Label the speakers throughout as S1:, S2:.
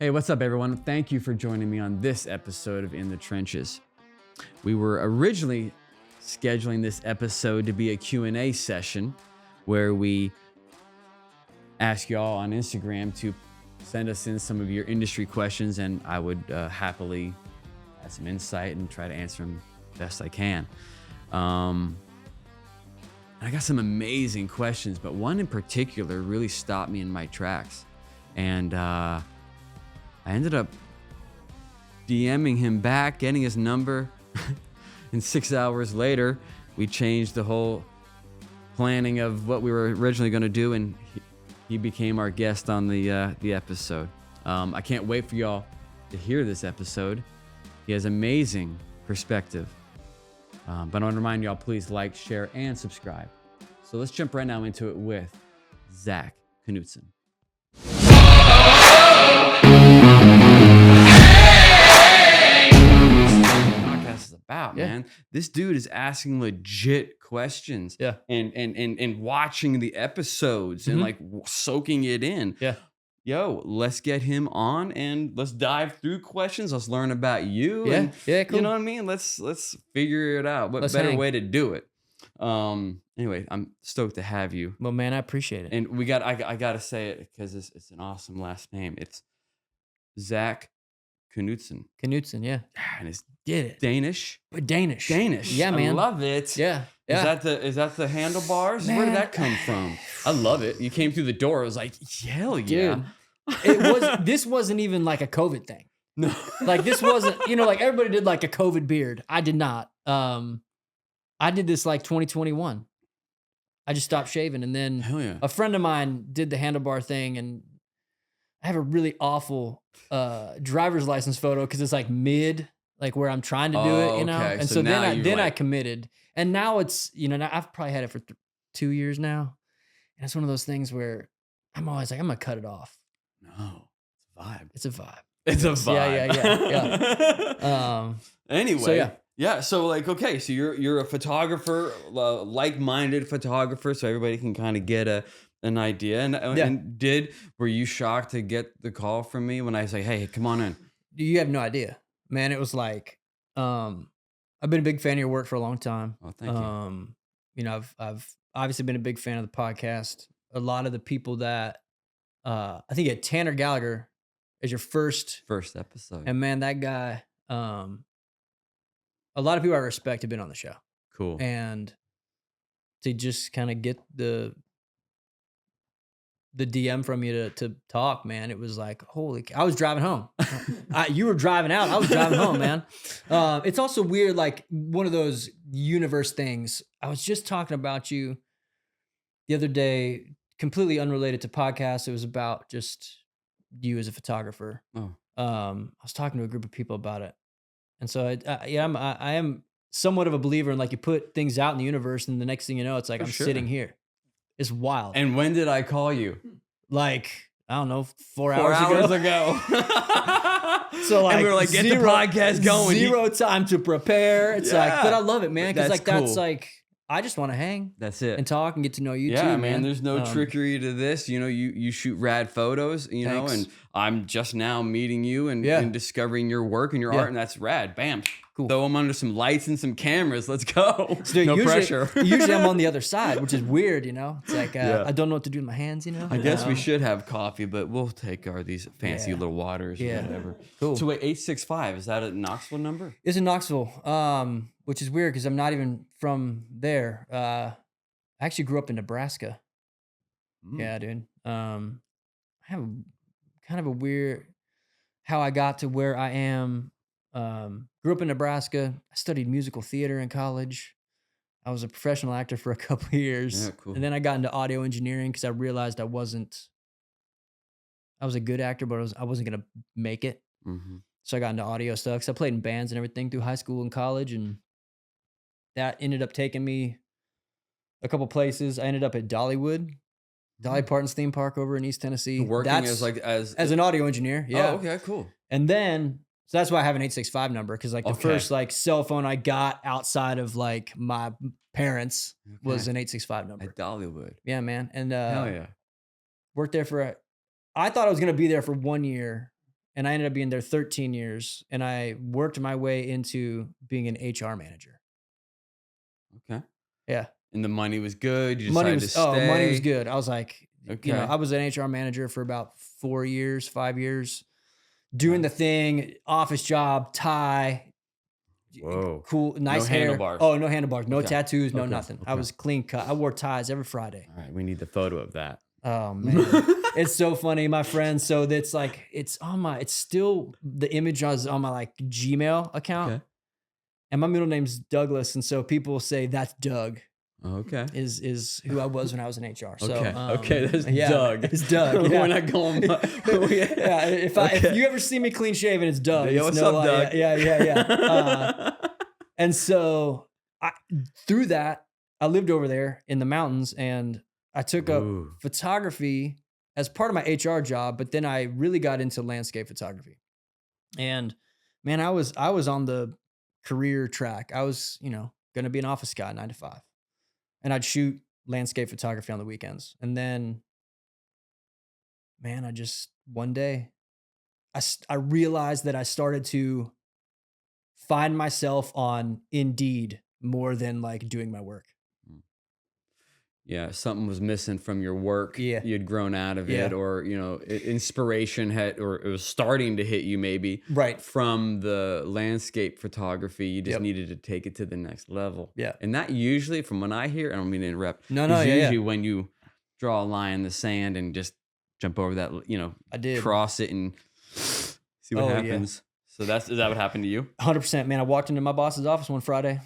S1: Hey, what's up, everyone? Thank you for joining me on this episode of In the Trenches. We were originally scheduling this episode to be a Q&A session where we ask y'all on Instagram to send us in some of your industry questions, and I would happily add some insight and try to answer them best I can. I got some amazing questions, but one in particular really stopped me in my tracks. And I ended up DMing him back, getting his number. And 6 hours later, we changed the whole planning of what we were originally going to do, and he became our guest on the episode. I can't wait for y'all to hear this episode. He has amazing perspective. But I want to remind y'all, please like, share, and subscribe. So let's jump right now into it with Zack Knudson. Podcast is about, man. This dude is asking legit questions.
S2: Yeah.
S1: And watching the episodes and like soaking it in.
S2: Yeah.
S1: Yo, let's get him on and let's dive through questions. Let's learn about you.
S2: Yeah.
S1: And,
S2: Yeah. Cool.
S1: you know what I mean? Let's figure it out. What better way to do it? Anyway, I'm stoked to have you.
S2: Well, man, I appreciate it.
S1: And I gotta say it because it's an awesome last name. It's Zack Knudson.
S2: Knudsen, yeah.
S1: And it's
S2: Get it.
S1: Danish.
S2: But Danish.
S1: Yeah, man. I love it.
S2: Yeah.
S1: Is that the handlebars?
S2: Man.
S1: Where did that come from? I love it. You came through the door. It was like, hell yeah.
S2: Dude, this wasn't even like a COVID thing.
S1: No.
S2: Like this wasn't, like everybody did like a COVID beard. I did not. I did this like 2021. I just stopped shaving, and then
S1: Hell yeah.
S2: a friend of mine did the handlebar thing, and I have a really awful driver's license photo because it's like mid, like where I'm trying to do it, you know.
S1: Okay.
S2: And so then I
S1: like,
S2: committed, and now it's now I've probably had it for 2 years now, and it's one of those things where I'm always like, I'm gonna cut it off.
S1: No, it's a vibe.
S2: It's a vibe.
S1: It's a vibe.
S2: Yeah.
S1: Anyway.
S2: So, yeah.
S1: Yeah, so like, okay, so you're a photographer, like-minded photographer, so everybody can kind of get an idea. And were you shocked to get the call from me when I was like, hey, come on in?
S2: You have no idea, man. It was like, I've been a big fan of your work for a long time.
S1: Oh, thank you.
S2: I've obviously been a big fan of the podcast. A lot of the people that, I think you had Tanner Gallagher as your first
S1: episode,
S2: and man, that guy, a lot of people I respect have been on the show.
S1: Cool.
S2: And to just kind of get the DM from you to talk, man, it was like, holy cow. I was driving home. You were driving out. I was driving home, man. It's also weird, like one of those universe things. I was just talking about you the other day, completely unrelated to podcasts. It was about just you as a photographer.
S1: Oh.
S2: I was talking to a group of people about it. And so I am somewhat of a believer in, like, you put things out in the universe, and the next thing you know, it's like, I'm sitting here. It's wild.
S1: And when did I call you?
S2: Like, I don't know, 4
S1: 4
S2: hours
S1: ago.
S2: So like,
S1: and we were like, get the podcast going.
S2: Zero time to prepare. It's like, but I love it, man. Because
S1: That's cool.
S2: That's like, I just want to hang.
S1: That's it.
S2: And talk and get to know you too,
S1: man.
S2: man.
S1: There's no trickery to this. You shoot rad photos,
S2: Thanks.
S1: and I'm just now meeting you and discovering your work and your art, and that's rad. Bam.
S2: Cool.
S1: Throw them under some lights and some cameras. Let's go.
S2: So
S1: no pressure.
S2: Usually I'm on the other side, which is weird, It's like, I don't know what to do with my hands,
S1: I guess we should have coffee, but we'll take these fancy little waters or whatever.
S2: Cool.
S1: So wait, 865, is that a Knoxville number?
S2: It's in Knoxville, which is weird because I'm not even from there. I actually grew up in Nebraska. Yeah, dude. I have kind of a weird how I got to where I am. Grew up in Nebraska. I studied musical theater in college. I was a professional actor for a couple of years.
S1: Yeah, cool.
S2: And then I got into audio engineering because I realized I was a good actor, but I wasn't going to make it.
S1: Mm-hmm.
S2: So I got into audio stuff because I played in bands and everything through high school and college. And that ended up taking me a couple places. I ended up at Dollywood, Dolly Parton's theme park over in East Tennessee.
S1: Working as
S2: an audio engineer. Yeah.
S1: Oh, okay, cool.
S2: And then, so that's why I have an 865 number, because like the first like cell phone I got outside of like my parents was an 865 number.
S1: At Dollywood.
S2: Yeah, man. And
S1: hell yeah.
S2: worked there I thought I was going to be there for 1 year. and I ended up being there 13 years, and I worked my way into being an HR manager.
S1: Okay.
S2: Yeah.
S1: And the money was good. You
S2: Money
S1: decided to
S2: was money was
S1: stay.
S2: good. I was like,
S1: Okay.
S2: I was an HR manager for about 4 years, 5 years, doing the thing, office job, tie,
S1: Whoa.
S2: cool, nice hair.
S1: handlebars.
S2: Oh, no handlebars, no
S1: Okay.
S2: tattoos, no
S1: Okay.
S2: nothing. I
S1: Okay.
S2: was clean cut. I wore ties every Friday.
S1: All right. We need the photo of that.
S2: Oh man, it's so funny, my friend. So that's like, it's still the image was on my like Gmail account,
S1: Okay.
S2: and my middle name's Douglas, and so people say that's Doug.
S1: Okay.
S2: Is who I was when I was in HR. So
S1: Okay. That's
S2: yeah,
S1: Doug.
S2: it's Doug. Yeah.
S1: We're not going.
S2: Yeah, if you ever see me clean shaven, it's Doug.
S1: Yo,
S2: It's
S1: what's up, Doug?
S2: Yeah. And so through that, I lived over there in the mountains, and I took up
S1: Ooh.
S2: photography as part of my HR job. But then I really got into landscape photography, and man, I was on the career track. I was going to be an office guy 9 to 5, and I'd shoot landscape photography on the weekends. And then, man, I just one day I realized that I started to find myself on Indeed more than like doing my work.
S1: Yeah, something was missing from your work.
S2: Yeah.
S1: You'd grown out of
S2: Yeah.
S1: it, or inspiration had, or it was starting to hit you maybe
S2: Right.
S1: from the landscape photography. You just
S2: Yep.
S1: needed to take it to the next level.
S2: Yeah.
S1: And that usually, from what I hear, I don't mean to interrupt.
S2: No,
S1: is
S2: yeah.
S1: usually when you draw a line in the sand and just jump over that,
S2: I did.
S1: cross it and see what happens. So is that what happened to you?
S2: 100%, man. I walked into my boss's office one Friday,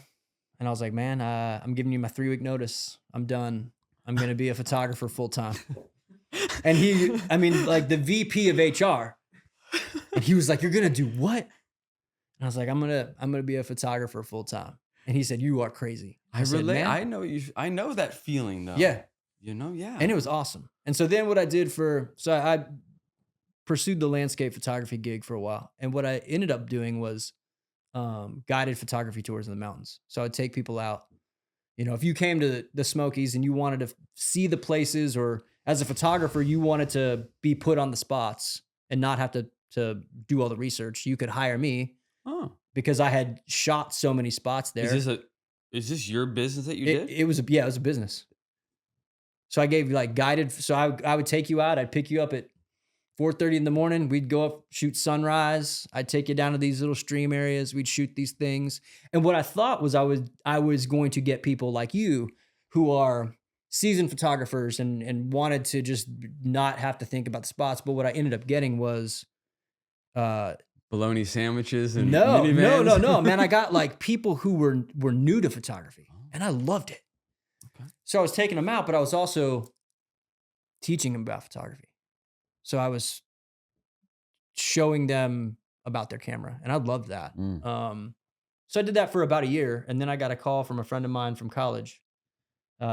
S2: and I was like, man, I'm giving you my 3-week notice. I'm done. I'm going to be a photographer full time. And like the VP of HR, and he was like, you're going to do what? And I was like, I'm going to be a photographer full time. And he said, you are crazy.
S1: I
S2: said,
S1: relate.
S2: "Man."
S1: I know that feeling though.
S2: Yeah.
S1: Yeah.
S2: And it was awesome. And so then what I did I pursued the landscape photography gig for a while. And what I ended up doing was guided photography tours in the mountains. So I'd take people out. If you came to the Smokies and you wanted to see the places, or as a photographer, you wanted to be put on the spots and not have to do all the research, you could hire me because I had shot so many spots there.
S1: Is this your business that you did?
S2: It was a business. So I gave like guided. So I would take you out. I'd pick you up at 4:30 in the morning. We'd go up, shoot sunrise. I'd take you down to these little stream areas. We'd shoot these things. And what I thought was I was going to get people like you who are seasoned photographers and wanted to just not have to think about the spots. But what I ended up getting was
S1: bologna sandwiches and
S2: no,
S1: minivans?
S2: man. I got like people who were new to photography, and I loved it.
S1: Okay.
S2: So I was taking them out, but I was also teaching them about photography. So I was showing them about their camera, and I loved that. So I did that for about a year, and then I got a call from a friend of mine from college.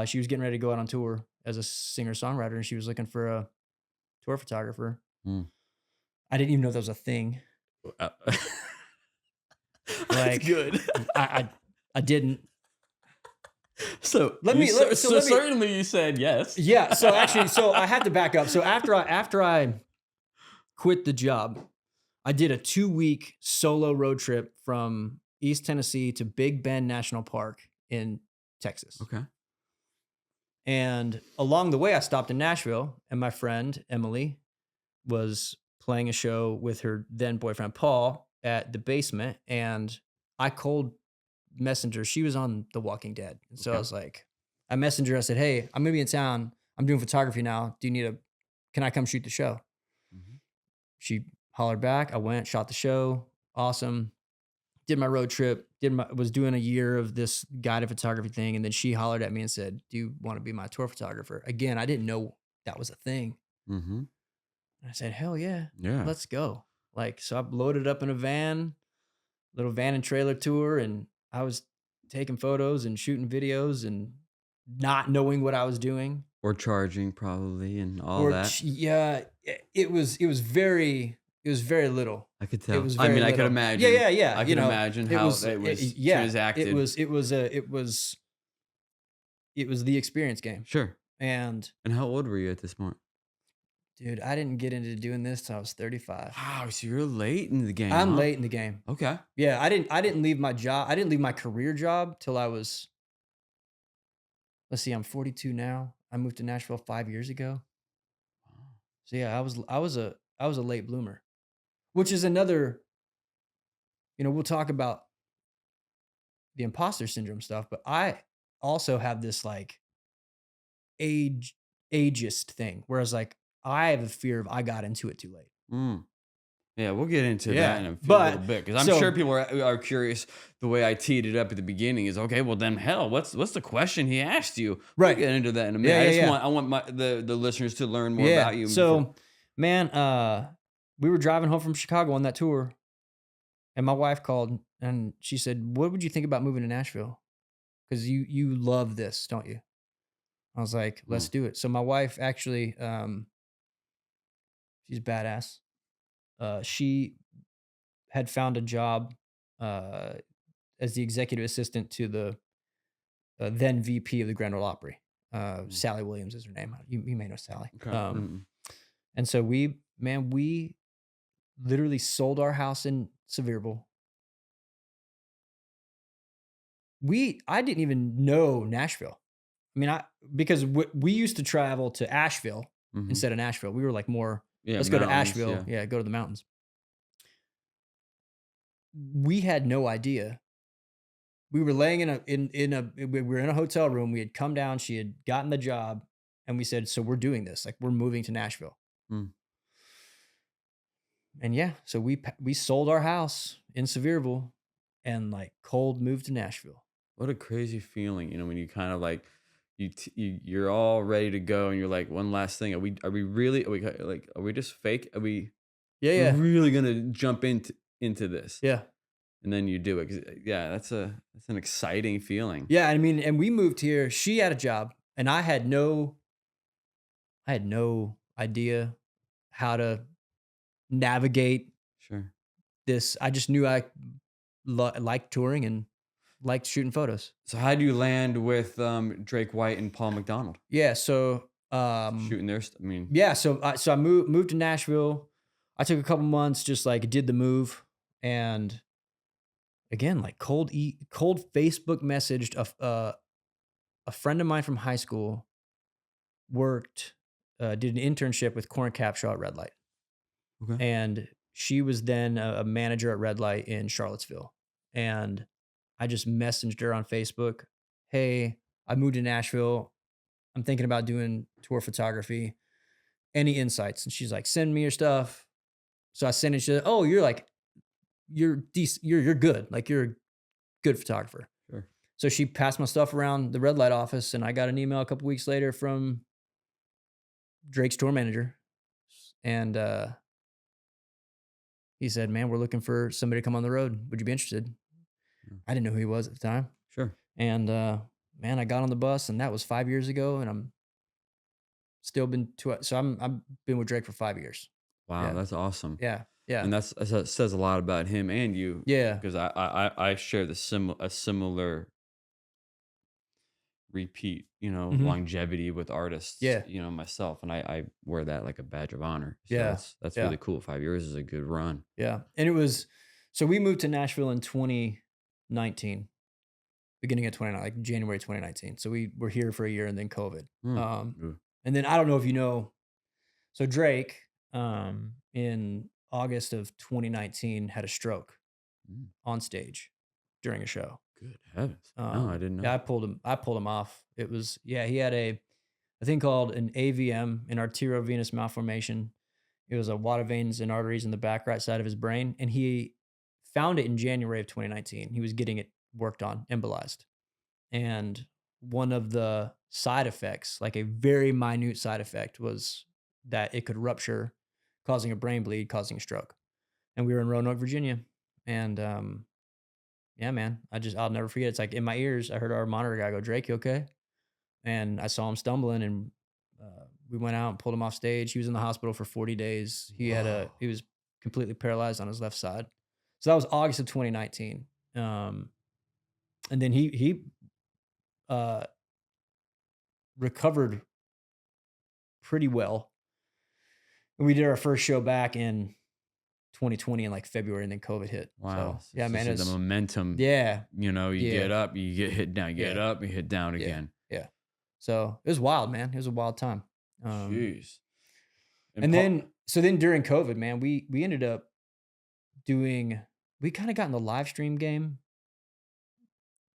S2: She was getting ready to go out on tour as a singer-songwriter, and she was looking for a tour photographer. I didn't even know that was a thing.
S1: That's good.
S2: I didn't.
S1: So
S2: So
S1: certainly you said yes.
S2: Yeah. So actually, I had to back up. So after I quit the job, I did a 2-week solo road trip from East Tennessee to Big Bend National Park in Texas.
S1: Okay.
S2: And along the way, I stopped in Nashville, and my friend Emily was playing a show with her then boyfriend Paul at the Basement, and I cold messenger. She was on The Walking Dead, and so I was like, I messaged her. I said, "Hey, I'm gonna be in town. I'm doing photography now. Can I come shoot the show?" She hollered back. I went, shot the show. Awesome. Did my road trip. Was doing a year of this guided photography thing, and then she hollered at me and said, "Do you want to be my tour photographer?" Again, I didn't know that was a thing. And I said, "Hell yeah, let's go!" Like, so I loaded up in a little van and trailer tour, and I was taking photos and shooting videos and not knowing what I was doing
S1: or charging probably and all that.
S2: Yeah, it was very little.
S1: I could tell.
S2: It was
S1: I
S2: very
S1: I could
S2: little.
S1: imagine.
S2: Yeah.
S1: I can imagine how it was transacted.
S2: It was the experience game.
S1: Sure.
S2: And
S1: how old were you at this point?
S2: Dude, I didn't get into doing this till I was 35.
S1: Wow, so you're late in the game,
S2: I'm
S1: huh?
S2: late in the game.
S1: Okay.
S2: Yeah, I didn't leave my job. I didn't leave my career job till I was, let's see, I'm 42 now. I moved to Nashville 5 years ago. So yeah, I was a late bloomer, which is another, we'll talk about the imposter syndrome stuff, but I also have this like age ageist thing, whereas like I have a fear of I got into it too late.
S1: Mm. Yeah, we'll get into that
S2: Yeah,
S1: in a little
S2: but
S1: bit because I'm sure
S2: so
S1: people are curious. The way I teed it up at the beginning is okay. Well, then, hell, what's the question he asked you? We'll
S2: right,
S1: get into that in a minute.
S2: yeah, yeah, yeah,
S1: I want the listeners to learn more
S2: yeah.
S1: about you before.
S2: So, man, we were driving home from Chicago on that tour, and my wife called and she said, "What would you think about moving to Nashville? Because you love this, don't you?" I was like, "Let's
S1: Mm,
S2: do it." So my wife actually, she's badass. She had found a job uh, as the executive assistant to the then VP of the Grand Ole Opry.
S1: mm.
S2: Sally Williams is her name. You may know Sally.
S1: Okay. Mm,
S2: And so we literally sold our house in Sevierville. I didn't even know Nashville. I mean, because we used to travel to Asheville
S1: mhm.
S2: instead of Nashville. We were like more,
S1: Yeah,
S2: let's go to
S1: mountains.
S2: Asheville.
S1: Yeah.
S2: Yeah, go to the mountains. We had no idea. We were laying we were in a hotel room. We had come down. She had gotten the job, and we said, "So we're doing this. Like we're moving to Nashville."
S1: Mm.
S2: And yeah, so we sold our house in Sevierville, and like cold moved to Nashville.
S1: What a crazy feeling, when you kind of like you're all ready to go, and you're like, one last thing. Are we really? Are we just fake? Are we
S2: Yeah,
S1: we're
S2: yeah,
S1: really gonna jump into this?
S2: yeah,
S1: And then you do it. 'Cause, yeah, that's an exciting feeling.
S2: yeah. I mean, and we moved here. She had a job, and I had no idea how to navigate
S1: Sure.
S2: this. I just knew I liked touring and liked shooting photos.
S1: So how do you land with Drake White and Paul McDonald
S2: Yeah, so
S1: shooting their? I mean,
S2: yeah, so I moved to Nashville. I took a couple months, just like did the move, and again, like cold Facebook messaged a friend of mine from high school worked did an internship with Corn Capshaw at Red Light,
S1: okay.
S2: and she was then a manager at Red Light in Charlottesville, and I just messaged her on Facebook, "Hey, I moved to Nashville. I'm thinking about doing tour photography. Any insights?" And she's like, "Send me your stuff." So I sent it. She said, "Oh, you're decent. You're good. Like you're a good photographer."
S1: Sure.
S2: So she passed my stuff around the red light office, and I got an email a couple weeks later from Drake's tour manager, and he said, "Man, we're looking for somebody to come on the road. Would you be interested?"
S1: Yeah.
S2: I didn't know who he was at the time,
S1: Sure.
S2: and man, I got on the bus, and that was 5 years ago, and I'm still been to. So I've been with Drake for 5 years.
S1: Wow,
S2: Yeah,
S1: that's awesome.
S2: yeah, yeah,
S1: And that says a lot about him and you
S2: yeah.
S1: because I share a similar repeat,
S2: Hmm.
S1: longevity with artists,
S2: Yeah,
S1: myself, and I wear that like a badge of honor. So
S2: yeah,
S1: that's
S2: yeah.
S1: really cool. 5 years is a good run.
S2: Yeah, and it was so we moved to Nashville in 2019, beginning of 29, like January 2019. So we were here for a year and then COVID.
S1: Mm.
S2: Um,
S1: Ooh.
S2: and then I don't know if you know, so Drake, in August of 2019 had a stroke
S1: Mm.
S2: on stage during a show.
S1: Good heavens. No, I didn't
S2: Yeah,
S1: know.
S2: I pulled him off. It was, yeah, he had a thing called an AVM, an arteriovenous malformation. It was a water veins and arteries in the back right side of his brain, and he found it in January of 2019. He was getting it worked on, embolized. And one of the side effects, like a very minute side effect, was that it could rupture, causing a brain bleed, causing a stroke. And we were in Roanoke, Virginia. And yeah, man, I'll never forget. It's like in my ears, I heard our monitor guy go, "Drake, you okay?" And I saw him stumbling, and we went out and pulled him off stage. He was in the hospital for 40 days.
S1: Whoa.
S2: He was completely paralyzed on his left side. So that was August of 2019. And then he uh, recovered pretty well. we did our first show back in 2020 in like February, and then COVID hit.
S1: Wow.
S2: So, yeah, man,
S1: So
S2: it's
S1: the momentum,
S2: yeah,
S1: you know, you
S2: yeah,
S1: get up, you get hit down, you get
S2: yeah,
S1: up, you hit down
S2: yeah,
S1: again.
S2: yeah. So it was wild, man. It was a wild time.
S1: Jeez.
S2: And then during COVID, man, we ended up doing. We kind of got in the live stream game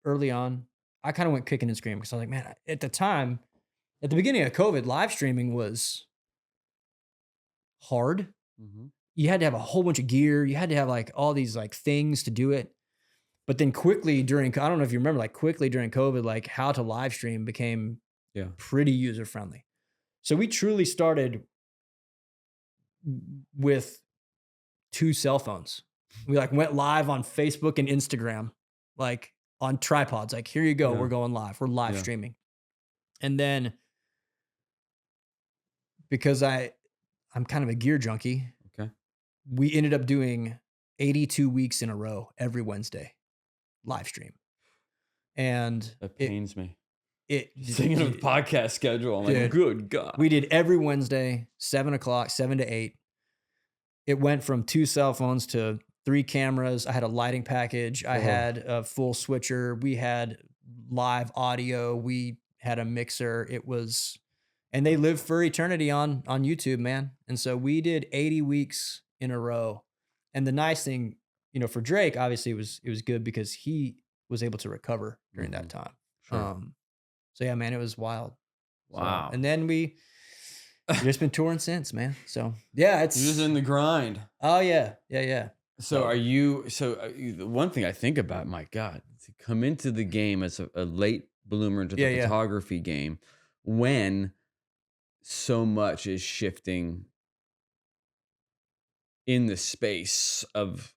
S2: early on. I kind of went kicking and screaming because I was like, man, at the time, at the beginning of COVID, live streaming was hard.
S1: Mhm.
S2: You had to have a whole bunch of gear. You had to have like all these like things to do it. But then quickly during, I don't know if you remember, like quickly during COVID, like how to live stream became
S1: Yeah.
S2: pretty user friendly. So we truly started with 2 cell phones. We like went live on Facebook and Instagram, like on tripods. Like, here you go.
S1: Yeah.
S2: We're going live. We're live
S1: Yeah.
S2: streaming. And then because I'm kind of a gear junkie,
S1: Okay.
S2: we ended up doing 82 weeks in a row every Wednesday live stream. And
S1: That pains me.
S2: it
S1: Thinking of the podcast schedule, I'm like,
S2: Dude,
S1: good God.
S2: we did every Wednesday, 7 o'clock, 7 to 8. It went from 2 cell phones to 3 cameras. I had a lighting package. I had a full switcher. We had live audio. We had a mixer. And they live for eternity on YouTube, man. And so we did 80 weeks in a row. And the nice thing, you know, for Drake, obviously it was good because he was able to recover during that time.
S1: Sure.
S2: So yeah, man, it was wild.
S1: Wow.
S2: So, and then we've just been touring since, man. So yeah, it's
S1: You're just in the grind.
S2: oh yeah.
S1: So the one thing I think about, my God, to come into the game as a late bloomer into the
S2: Yeah.
S1: photography game when so much is shifting in the space of,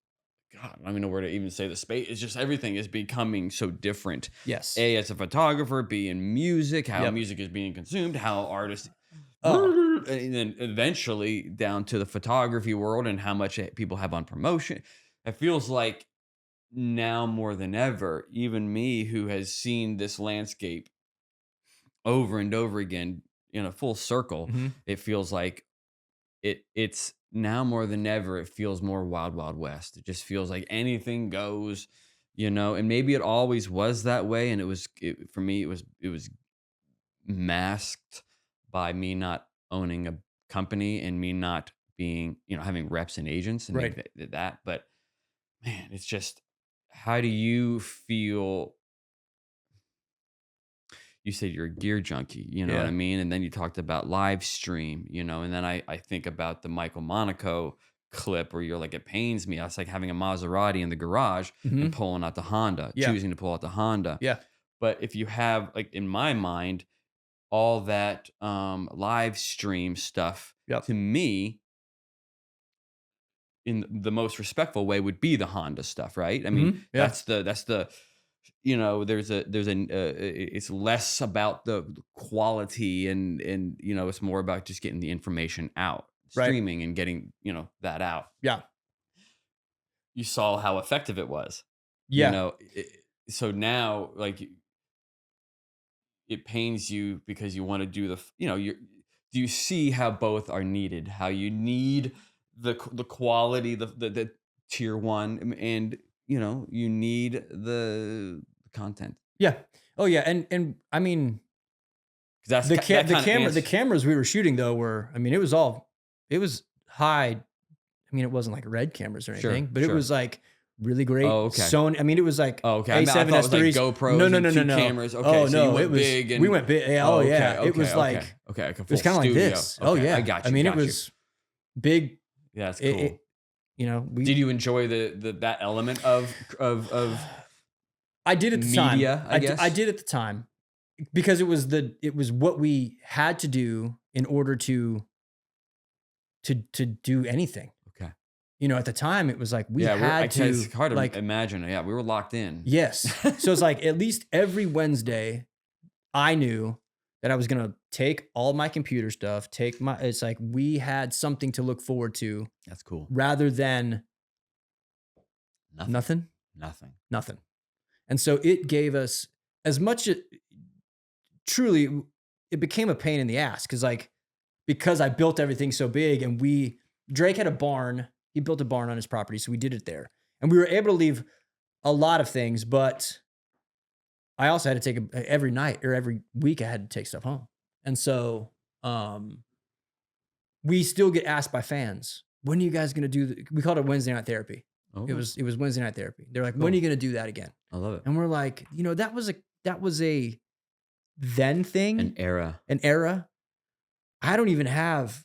S1: God, I don't even know where to even say the space. It's just everything is becoming so different.
S2: Yes.
S1: A, as a photographer, B, in music, how
S2: Yep.
S1: music is being consumed, how artists,
S2: Oh.
S1: and then eventually down to the photography world and how much people have on promotion. It feels like now more than ever, even me who has seen this landscape over and over again in a full circle,
S2: Mhm.
S1: it feels like it's now more than ever, it feels more wild, wild west. It just feels like anything goes, you know, and maybe it always was that way. And for me, it was masked by me not owning a company and me not being, you know, having reps and agents and
S2: Right.
S1: that. But man, it's just, how do you feel? You said you're a gear junkie, you know what I
S2: Yeah.
S1: mean? And then you talked about live stream, you know, and then I think about the Michael Monaco clip where you're like, it pains me. It's like having a Maserati in the garage and pulling out the Honda,
S2: Yeah.
S1: choosing to pull out the Honda.
S2: Yeah.
S1: But if you have, like, in my mind, all that live stream stuff,
S2: Yep.
S1: to me, in the most respectful way, would be the Honda stuff, right? I mean,
S2: Yeah.
S1: that's the you know, it's less about the quality and you know, it's more about just getting the information out,
S2: Right.
S1: streaming and getting, you know, that out.
S2: Yeah.
S1: You saw how effective it was.
S2: Yeah.
S1: You know, so now, like, it pains you because you want to do you know, do you see how both are needed? How you need the quality, the tier 1, and you know, you need the content.
S2: Yeah. Oh yeah. And I mean,
S1: Because
S2: the cameras we were shooting though were, I mean, it was high. I mean, it wasn't like red cameras or
S1: Sure,
S2: anything, but it
S1: sure.
S2: was like really great.
S1: Oh, okay.
S2: Sony. I mean, it was like
S1: Okay. I
S2: A7,
S1: thought it was like
S2: S3s.
S1: GoPros and two cameras. Okay,
S2: Oh
S1: so
S2: no,
S1: you went
S2: it was
S1: big and
S2: we went big. Yeah,
S1: okay,
S2: yeah. It was like
S1: like a
S2: it was
S1: full
S2: kind of like
S1: studio.
S2: this.
S1: Okay,
S2: Oh yeah,
S1: I got you.
S2: I mean,
S1: got
S2: it was big.
S1: Yeah, that's cool.
S2: You know,
S1: Did you enjoy that element of
S2: I did at the
S1: media,
S2: time.
S1: I guess?
S2: I did at the time because it was what we had to do in order to do anything.
S1: Okay.
S2: You know, at the time it was like we had to.
S1: It's hard to
S2: like
S1: imagine. Yeah, we were locked in.
S2: yes. So it's like at least every Wednesday, I knew that I was gonna take all my computer stuff. It's like we had something to look forward to
S1: That's cool.
S2: rather than nothing. And so it gave us as much. Truly, it became a pain in the ass because like because I built everything so big, and Drake had a barn. He built a barn on his property, so we did it there. And we were able to leave a lot of things, but I also had to take every night or every week I had to take stuff home. And so we still get asked by fans, when are you guys going to do we called it Wednesday night therapy.
S1: Oh,
S2: It was Wednesday night therapy. They're like, when are you going to do that again?
S1: I love it.
S2: And we're like, that was a then thing.
S1: An
S2: era. I don't even have,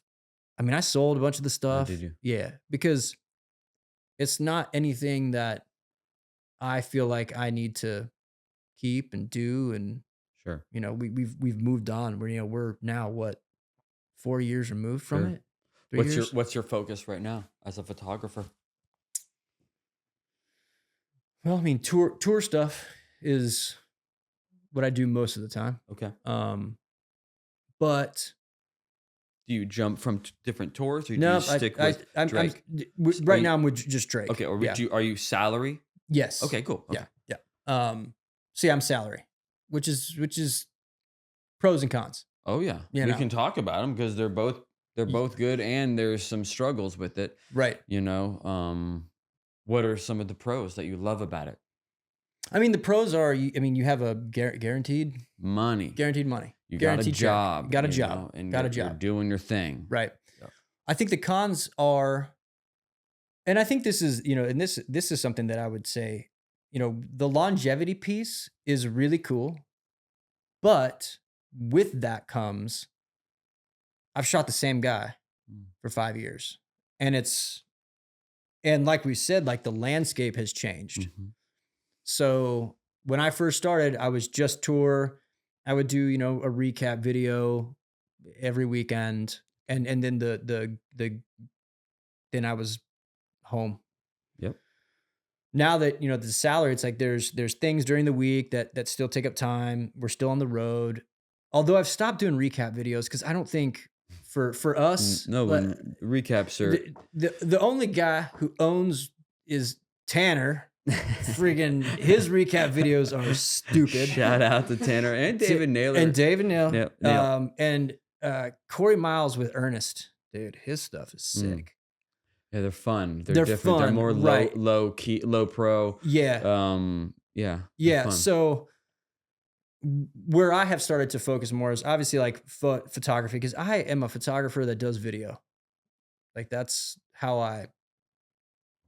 S2: I sold a bunch of the stuff.
S1: Oh, did you?
S2: Yeah, because it's not anything that I feel like I need to keep and do. And
S1: Sure.
S2: we've moved on. We're now 4 years removed from it. 3 years.
S1: What's your focus right now as a photographer?
S2: Well, tour stuff is what I do most of the time.
S1: Okay.
S2: But
S1: do you jump from different tours, or do
S2: no,
S1: you stick with Drake?
S2: Right now I'm with just Drake.
S1: Okay. Or are you salary?
S2: Yes.
S1: Okay. Cool. Okay.
S2: Yeah. So yeah, I'm salary, which is pros and cons.
S1: Oh yeah. We can talk about them because they're both good, and there's some struggles with it.
S2: Right.
S1: What are some of the pros that you love about it?
S2: The pros are, you have a guaranteed
S1: money. You got a job. You're doing your thing.
S2: Right.
S1: Yep.
S2: I think the cons are, and I think this is, and this is something that I would say, the longevity piece is really cool, but with that comes, I've shot the same guy for 5 years, and like we said, like the landscape has changed.
S1: Mm-hmm.
S2: So when I first started, I was just tour. I would do, a recap video every weekend, and then then I was home.
S1: Yep.
S2: Now that the salary, it's like there's things during the week that still take up time. We're still on the road. Although I've stopped doing recap videos because I don't think for us.
S1: No, recaps are
S2: the only guy who owns is Tanner. Friggin' his recap videos are stupid.
S1: Shout out to Tanner and David Naylor.
S2: Nail. And Corey Miles with Ernest. Dude, his stuff is sick.
S1: Yeah, they're fun. They're different.
S2: Fun,
S1: they're more
S2: right.
S1: low key, low pro.
S2: Yeah.
S1: Yeah.
S2: So where I have started to focus more is obviously like photography, because I am a photographer that does video. Like that's how I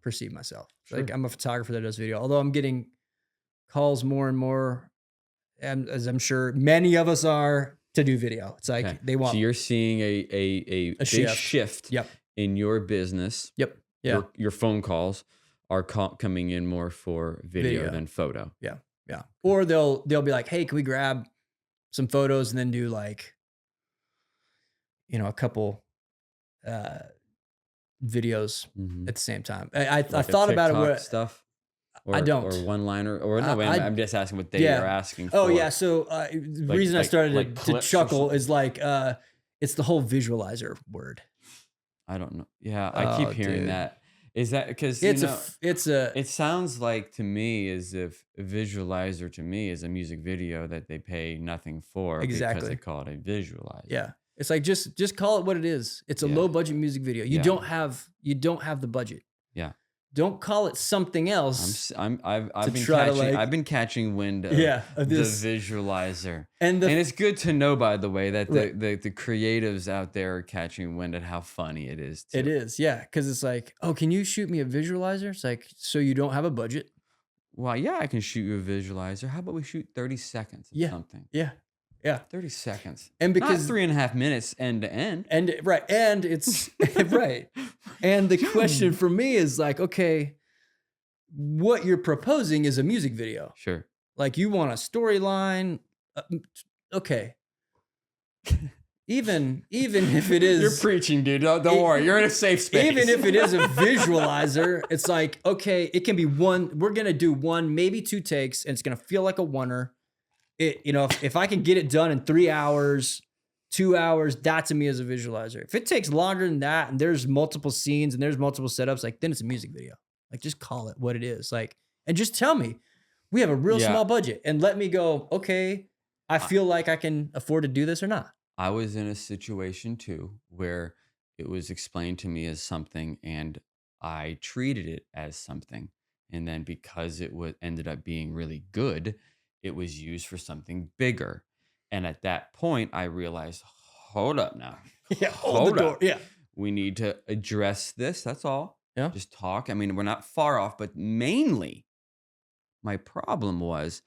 S2: perceive myself. Sure. Like I'm a photographer that does video, although I'm getting calls more and more, and as I'm sure many of us are, to do video. It's like they want.
S1: So you're seeing a big shift in your business.
S2: Yep. Yeah.
S1: Your phone calls are coming in more for video than photo.
S2: Yeah. Yeah. Or they'll be like, hey, can we grab some photos and then do like, a couple videos at the same time. I thought about it.
S1: Stuff.
S2: I don't.
S1: Or one liner. Or no, I'm just asking what they are asking for.
S2: Oh yeah. So the reason I started to chuckle is like it's the whole visualizer word.
S1: I don't know. Yeah, I keep hearing that. Is that because
S2: it
S1: sounds like to me as if a visualizer to me is a music video that they pay nothing for because they call it a visualizer.
S2: Yeah. It's like just call it what it is. It's a low budget music video. You don't have the budget.
S1: Yeah.
S2: Don't call it something else.
S1: I've been catching wind of the visualizer, and it's good to know, by the way, that the creatives out there are catching wind at how funny it is. Too.
S2: It is, yeah, because it's like, oh, can you shoot me a visualizer? It's like, so you don't have a budget?
S1: Well, yeah, I can shoot you a visualizer. How about we shoot 30 seconds of something?
S2: Yeah. Yeah.
S1: 30 seconds.
S2: And because
S1: not 3.5 minutes end to end.
S2: And right. And it's right. And the question for me is like, okay, what you're proposing is a music video.
S1: Sure.
S2: Like you want a storyline. Okay. Even if it is,
S1: you're preaching, dude. Don't worry. You're in a safe space.
S2: Even if it is a visualizer, it's like, okay, it can be one. We're going to do one, maybe 2 takes, and it's going to feel like a oneer. If I can get it done in 3 hours, 2 hours, that to me is a visualizer. If it takes longer than that and there's multiple scenes and there's multiple setups, like then it's a music video. Like just call it what it is. Like, and just tell me we have a real small budget and let me go, okay, I feel like I can afford to do this or not.
S1: I was in a situation too where it was explained to me as something and I treated it as something. And then because it was ended up being really good, it was used for something bigger. And at that point, I realized, hold up now.
S2: Yeah, hold the
S1: Hold
S2: door.
S1: up.
S2: Yeah.
S1: We need to address this. That's all.
S2: Yeah.
S1: Just talk. I mean, we're not far off, but mainly my problem was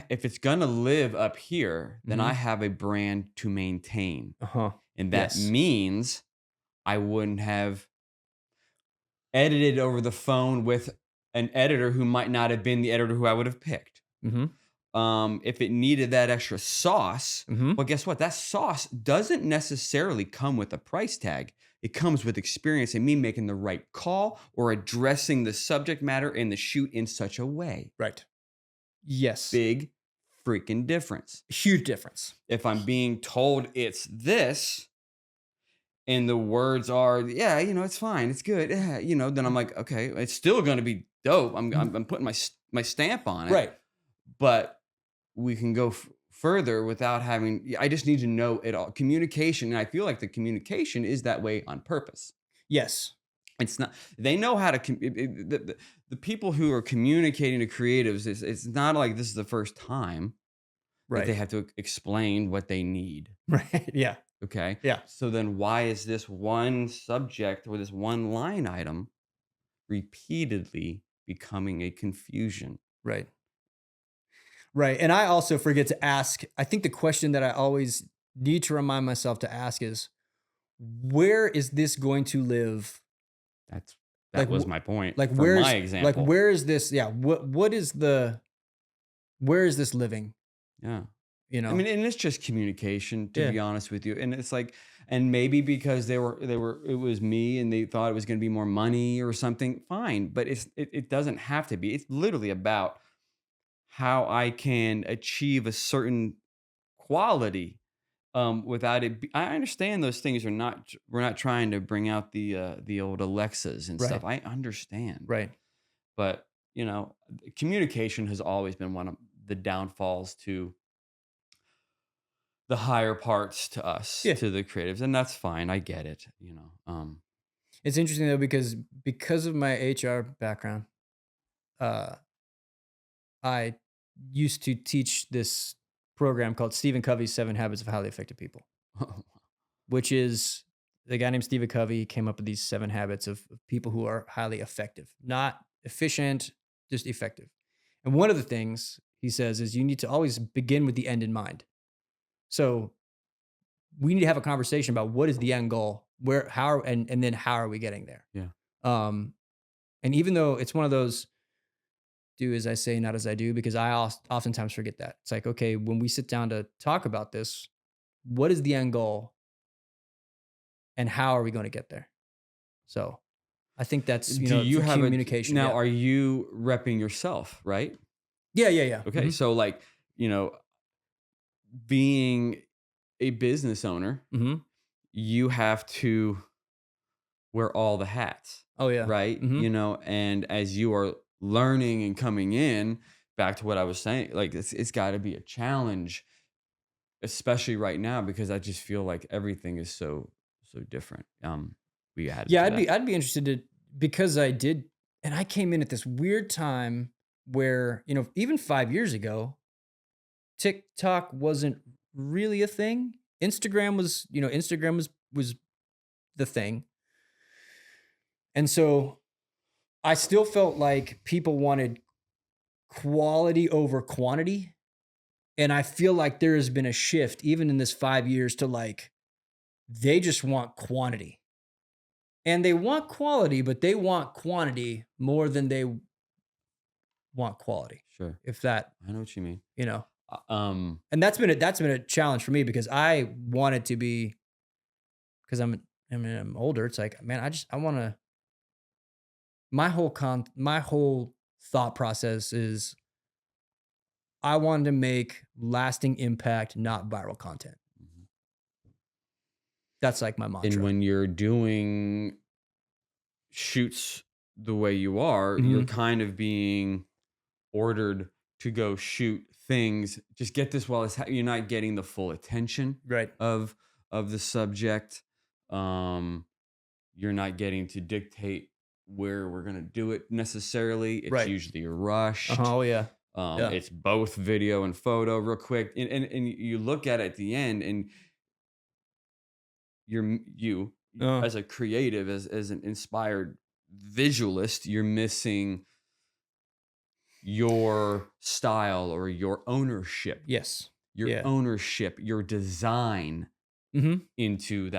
S1: if it's gonna live up here, then I
S2: Mhm.
S1: have a brand to maintain.
S2: Uh-huh.
S1: And that
S2: Yes.
S1: means I wouldn't have edited over the phone with an editor who might not have been the editor who I would have picked.
S2: Mhm.
S1: If it needed that extra sauce,
S2: Mhm.
S1: well, guess what? That sauce doesn't necessarily come with a price tag. It comes with experience and me making the right call or addressing the subject matter in the shoot in such a way.
S2: Right. Yes.
S1: Big freaking difference.
S2: Huge difference.
S1: If I'm being told it's this and the words are, yeah, it's fine, it's good, yeah, then I'm like, okay, it's still going to be dope. I'm putting my stamp on it,
S2: Right.
S1: but we can go further without having. I just need to know it all. Communication, and I feel like the communication is that way on purpose.
S2: Yes.
S1: It's not. They know how to. The people who are communicating to creatives, it's not like this is the first time that they
S2: Right.
S1: have to explain what they need.
S2: Right. Yeah.
S1: Okay.
S2: Yeah.
S1: So then why is this one subject or this one line item repeatedly becoming a confusion?
S2: Right. Right. And I also forget to ask. I think the question that I always need to remind myself to ask is, where is this going to live?
S1: That
S2: Like,
S1: was my point
S2: like
S1: for my
S2: like
S1: example.
S2: where is this? Yeah. What is where is this living?
S1: Yeah.
S2: You
S1: I
S2: know?
S1: mean, and it's just communication, to
S2: Yeah.
S1: be honest with you. And it's like, and maybe because it was me and they thought it was going to be more money or something, fine. But it doesn't have to be. It's literally about how I can achieve a certain quality without it. I understand those things are not. We're not trying to bring out the old Alexas and
S2: Right.
S1: stuff. I understand,
S2: Right.
S1: but communication has always been one of the downfalls to the higher parts to us,
S2: Yeah.
S1: to the creatives, and that's fine. I get it.
S2: It's interesting though because of my HR background, uh, I used to teach this program called Stephen Covey's 7 Habits of Highly Effective People, which is the guy named Stephen Covey came up with these 7 habits of people who are highly effective, not efficient, just effective. And one of the things he says is you need to always begin with the end in mind. So we need to have a conversation about what is the end goal, where, how, and then how are we getting there?
S1: Yeah.
S2: Um, and even though it's one of those do as I say, not as I do, because I oftentimes forget that. It's like, okay, when we sit down to talk about this, what is the end goal and how are we going to get there? So I think that's,
S1: Do you
S2: for
S1: have a
S2: communication.
S1: now?
S2: Yeah.
S1: Are you repping yourself, right?
S2: Yeah. Yeah. Yeah.
S1: Okay, so like you know, being a business owner,
S2: Mm-hmm.
S1: you have to wear all the hats,
S2: Oh, yeah.
S1: right?
S2: Mm-hmm.
S1: And as you are learning and coming in, back to what I was saying, like it's got to be a challenge, especially right now because I just feel like everything is so different. We added
S2: Yeah.
S1: to that.
S2: I'd be interested to, because I did, and I came in at this weird time where, even 5 years ago, TikTok wasn't really a thing. Instagram was the thing. And so I still felt like people wanted quality over quantity. And I feel like there has been a shift even in this 5 years to like, they just want quantity and they want quality, but they want quantity more than they want quality.
S1: Sure,
S2: If that,
S1: I know what you mean.
S2: you know,
S1: Um,
S2: and that's been a challenge for me because I wanted to be, because I'm older. It's like, man, I want to, my whole thought process is I wanted to make lasting impact, not viral content.
S1: mhm.
S2: That's like my
S1: And
S2: mantra.
S1: when you're doing shoots the way you are, you're
S2: Mhm.
S1: kind of being ordered to go shoot things. Just get this while you're not getting the full attention
S2: Right.
S1: of the subject. You're not getting to dictate where we're gonna do it necessarily. It's
S2: Right.
S1: usually rushed.
S2: Oh yeah. Yeah.
S1: It's both video and photo real quick. And you look at it at the end and you
S2: Uh,
S1: as a creative, as an inspired visualist, you're missing your style or your ownership,
S2: yes.
S1: your
S2: Yeah.
S1: ownership, your design
S2: Mm-hmm.
S1: into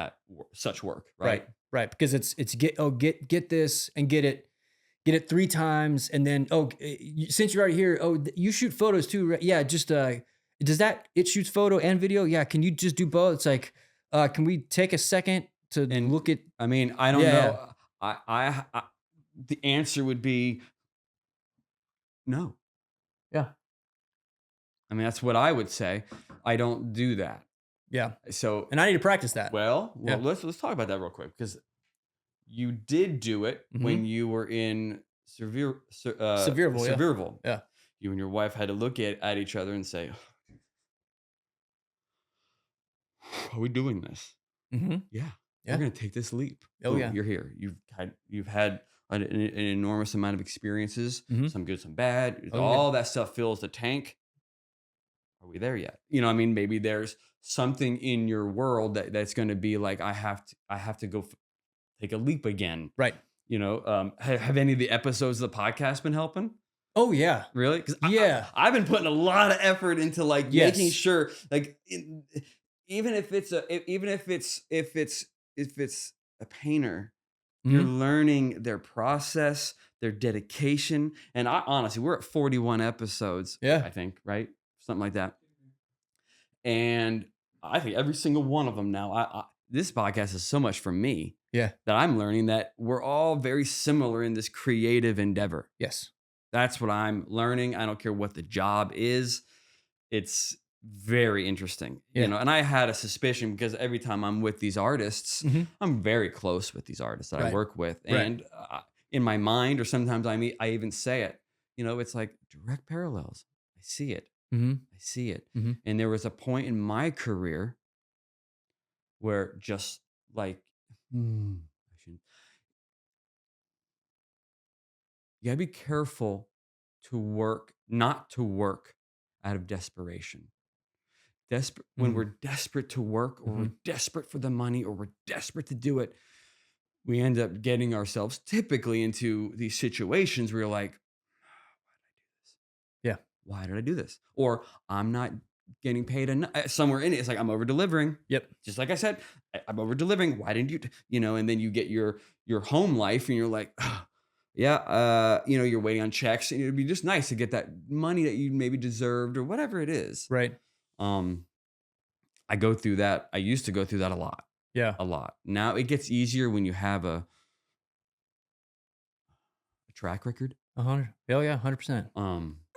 S1: such work,
S2: Right.
S1: right?
S2: Right. Because it's get this and get it 3 times, and then since you're already here, you shoot photos too, right? Yeah. Just does that it shoots photo and video? Yeah. Can you just do both? It's like, can we take a second to
S1: And
S2: look at?
S1: I mean, I don't
S2: Yeah.
S1: know. I the answer would be no.
S2: Yeah.
S1: I mean, that's what I would say. I don't do that.
S2: Yeah.
S1: So,
S2: And I need to practice that.
S1: well,
S2: Yeah.
S1: let's talk about that real quick because you did do it
S2: Mhm.
S1: when you were in
S2: Sevierville, yeah.
S1: Sevierville.
S2: Yeah.
S1: You and your wife had to look at each other and say, "Are we doing this?
S2: Mm-hmm.
S1: Yeah,
S2: Yeah.
S1: we're going to take this leap."
S2: Oh,
S1: Boom,
S2: yeah.
S1: you're here. You've had an enormous amount of experiences,
S2: Mhm.
S1: some good, some bad.
S2: Oh, yeah.
S1: All that stuff fills the tank. Are we there yet? I mean, maybe there's something in your world that's going to be like, I have to go take a leap again.
S2: Right.
S1: Have any of the episodes of the podcast been helping?
S2: Oh yeah.
S1: Really? Because
S2: Yeah.
S1: I've been putting a lot of effort into like
S2: Yes.
S1: making sure, like, even if it's a painter, you're
S2: Mhm.
S1: learning their process, their dedication, and honestly, we're at 41 episodes.
S2: Yeah.
S1: I think, right, something like that. And I think every single one of them now, this podcast is so much for me
S2: Yeah.
S1: that I'm learning that we're all very similar in this creative endeavor.
S2: Yes.
S1: That's what I'm learning. I don't care what the job is. It's very interesting,
S2: Yeah.
S1: and I had a suspicion because every time I'm with these artists,
S2: Mhm.
S1: I'm very close with these artists that I
S2: Right.
S1: work with.
S2: Right.
S1: And in my mind, or sometimes I even say it, it's like direct parallels. I see it.
S2: Mm-hmm.
S1: I see it.
S2: Mhm.
S1: And there was a point in my career where just like, I shouldn't. You gotta be careful not to work out of desperation. When we're desperate to work, or we're desperate for the money, or we're desperate to do it, we end up getting ourselves typically into these situations where you're like,
S2: Yeah.
S1: why did I do this? Or I'm not getting paid enough. Somewhere in it, it's like I'm over delivering.
S2: Yep.
S1: Just like I said, I'm over delivering. Why didn't you, and then you get your home life and you're like, yeah, you're waiting on checks, and it'd be just nice to get that money that you maybe deserved or whatever it is.
S2: Right.
S1: I go through that. I used to go through that a lot.
S2: Yeah.
S1: A lot. Now it gets easier when you have a track record.
S2: 100. Oh yeah. 100%.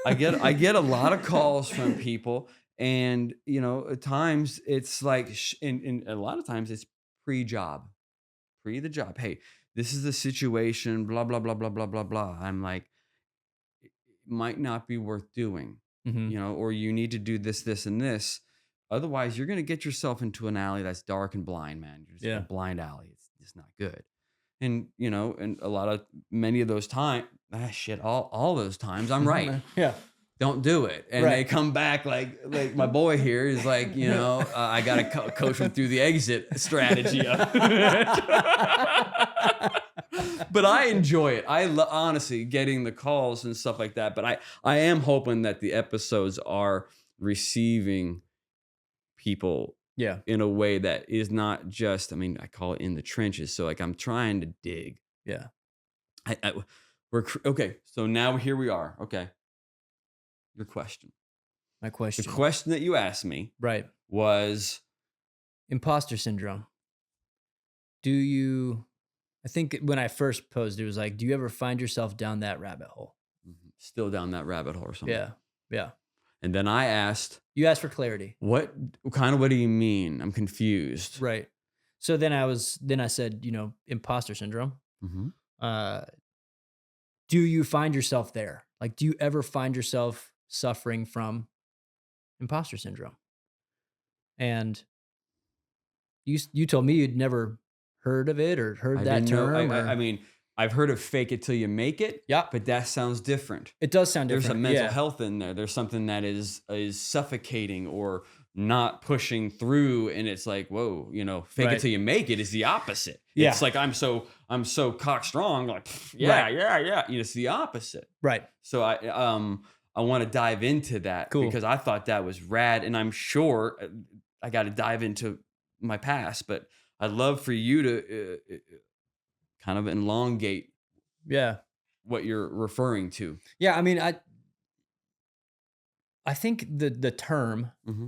S1: I get a lot of calls from people, and at times it's like, and a lot of times it's pre the job. Hey, this is the situation. Blah blah blah blah blah blah blah. I'm like, it might not be worth doing.
S2: Mm-hmm.
S1: Or you need to do this, this, and this. Otherwise, you're going to get yourself into an alley that's dark and blind, man. You're just in a blind alley. It's just not good. And, and many of those times, all those times, I'm right.
S2: Yeah.
S1: Don't do it. And they come back like my boy here is like, I got to coach him through the exit strategy. But I enjoy it. I honestly getting the calls and stuff like that. But I am hoping that the episodes are receiving people in a way that is not just, I call it in the trenches. So like I'm trying to dig.
S2: Yeah.
S1: We're okay. So now here we are. Okay. Your question.
S2: My question.
S1: The question that you asked me was
S2: imposter syndrome. I think when I first posed, it was like, do you ever find yourself down that rabbit hole?
S1: Still down that rabbit hole or something?
S2: Yeah. Yeah.
S1: And then I asked.
S2: You asked for clarity.
S1: What do you mean? I'm confused.
S2: Right. So then I said, imposter syndrome.
S1: Mm-hmm.
S2: Do you find yourself there? Like, do you ever find yourself suffering from imposter syndrome. And you told me you'd never heard of it or heard
S1: I
S2: that
S1: didn't know.
S2: term
S1: I
S2: or
S1: mean, I've heard of fake it till you make it.
S2: yeah,
S1: But that sounds different.
S2: it does sound
S1: There's a
S2: different.
S1: mental
S2: Yeah.
S1: health in there. There's something that is suffocating or not pushing through, and it's like, whoa, fake it
S2: Right.
S1: till you make it is the opposite.
S2: Yeah.
S1: It's like I'm so cock strong, like
S2: Right.
S1: yeah. It's the opposite.
S2: Right.
S1: So I want to dive into that
S2: Cool.
S1: because I thought that was rad, and I'm sure I got to dive into my past, but I'd love for you to kind of elongate
S2: Yeah.
S1: what you're referring to.
S2: Yeah. I mean, I think the term
S1: Mm-hmm.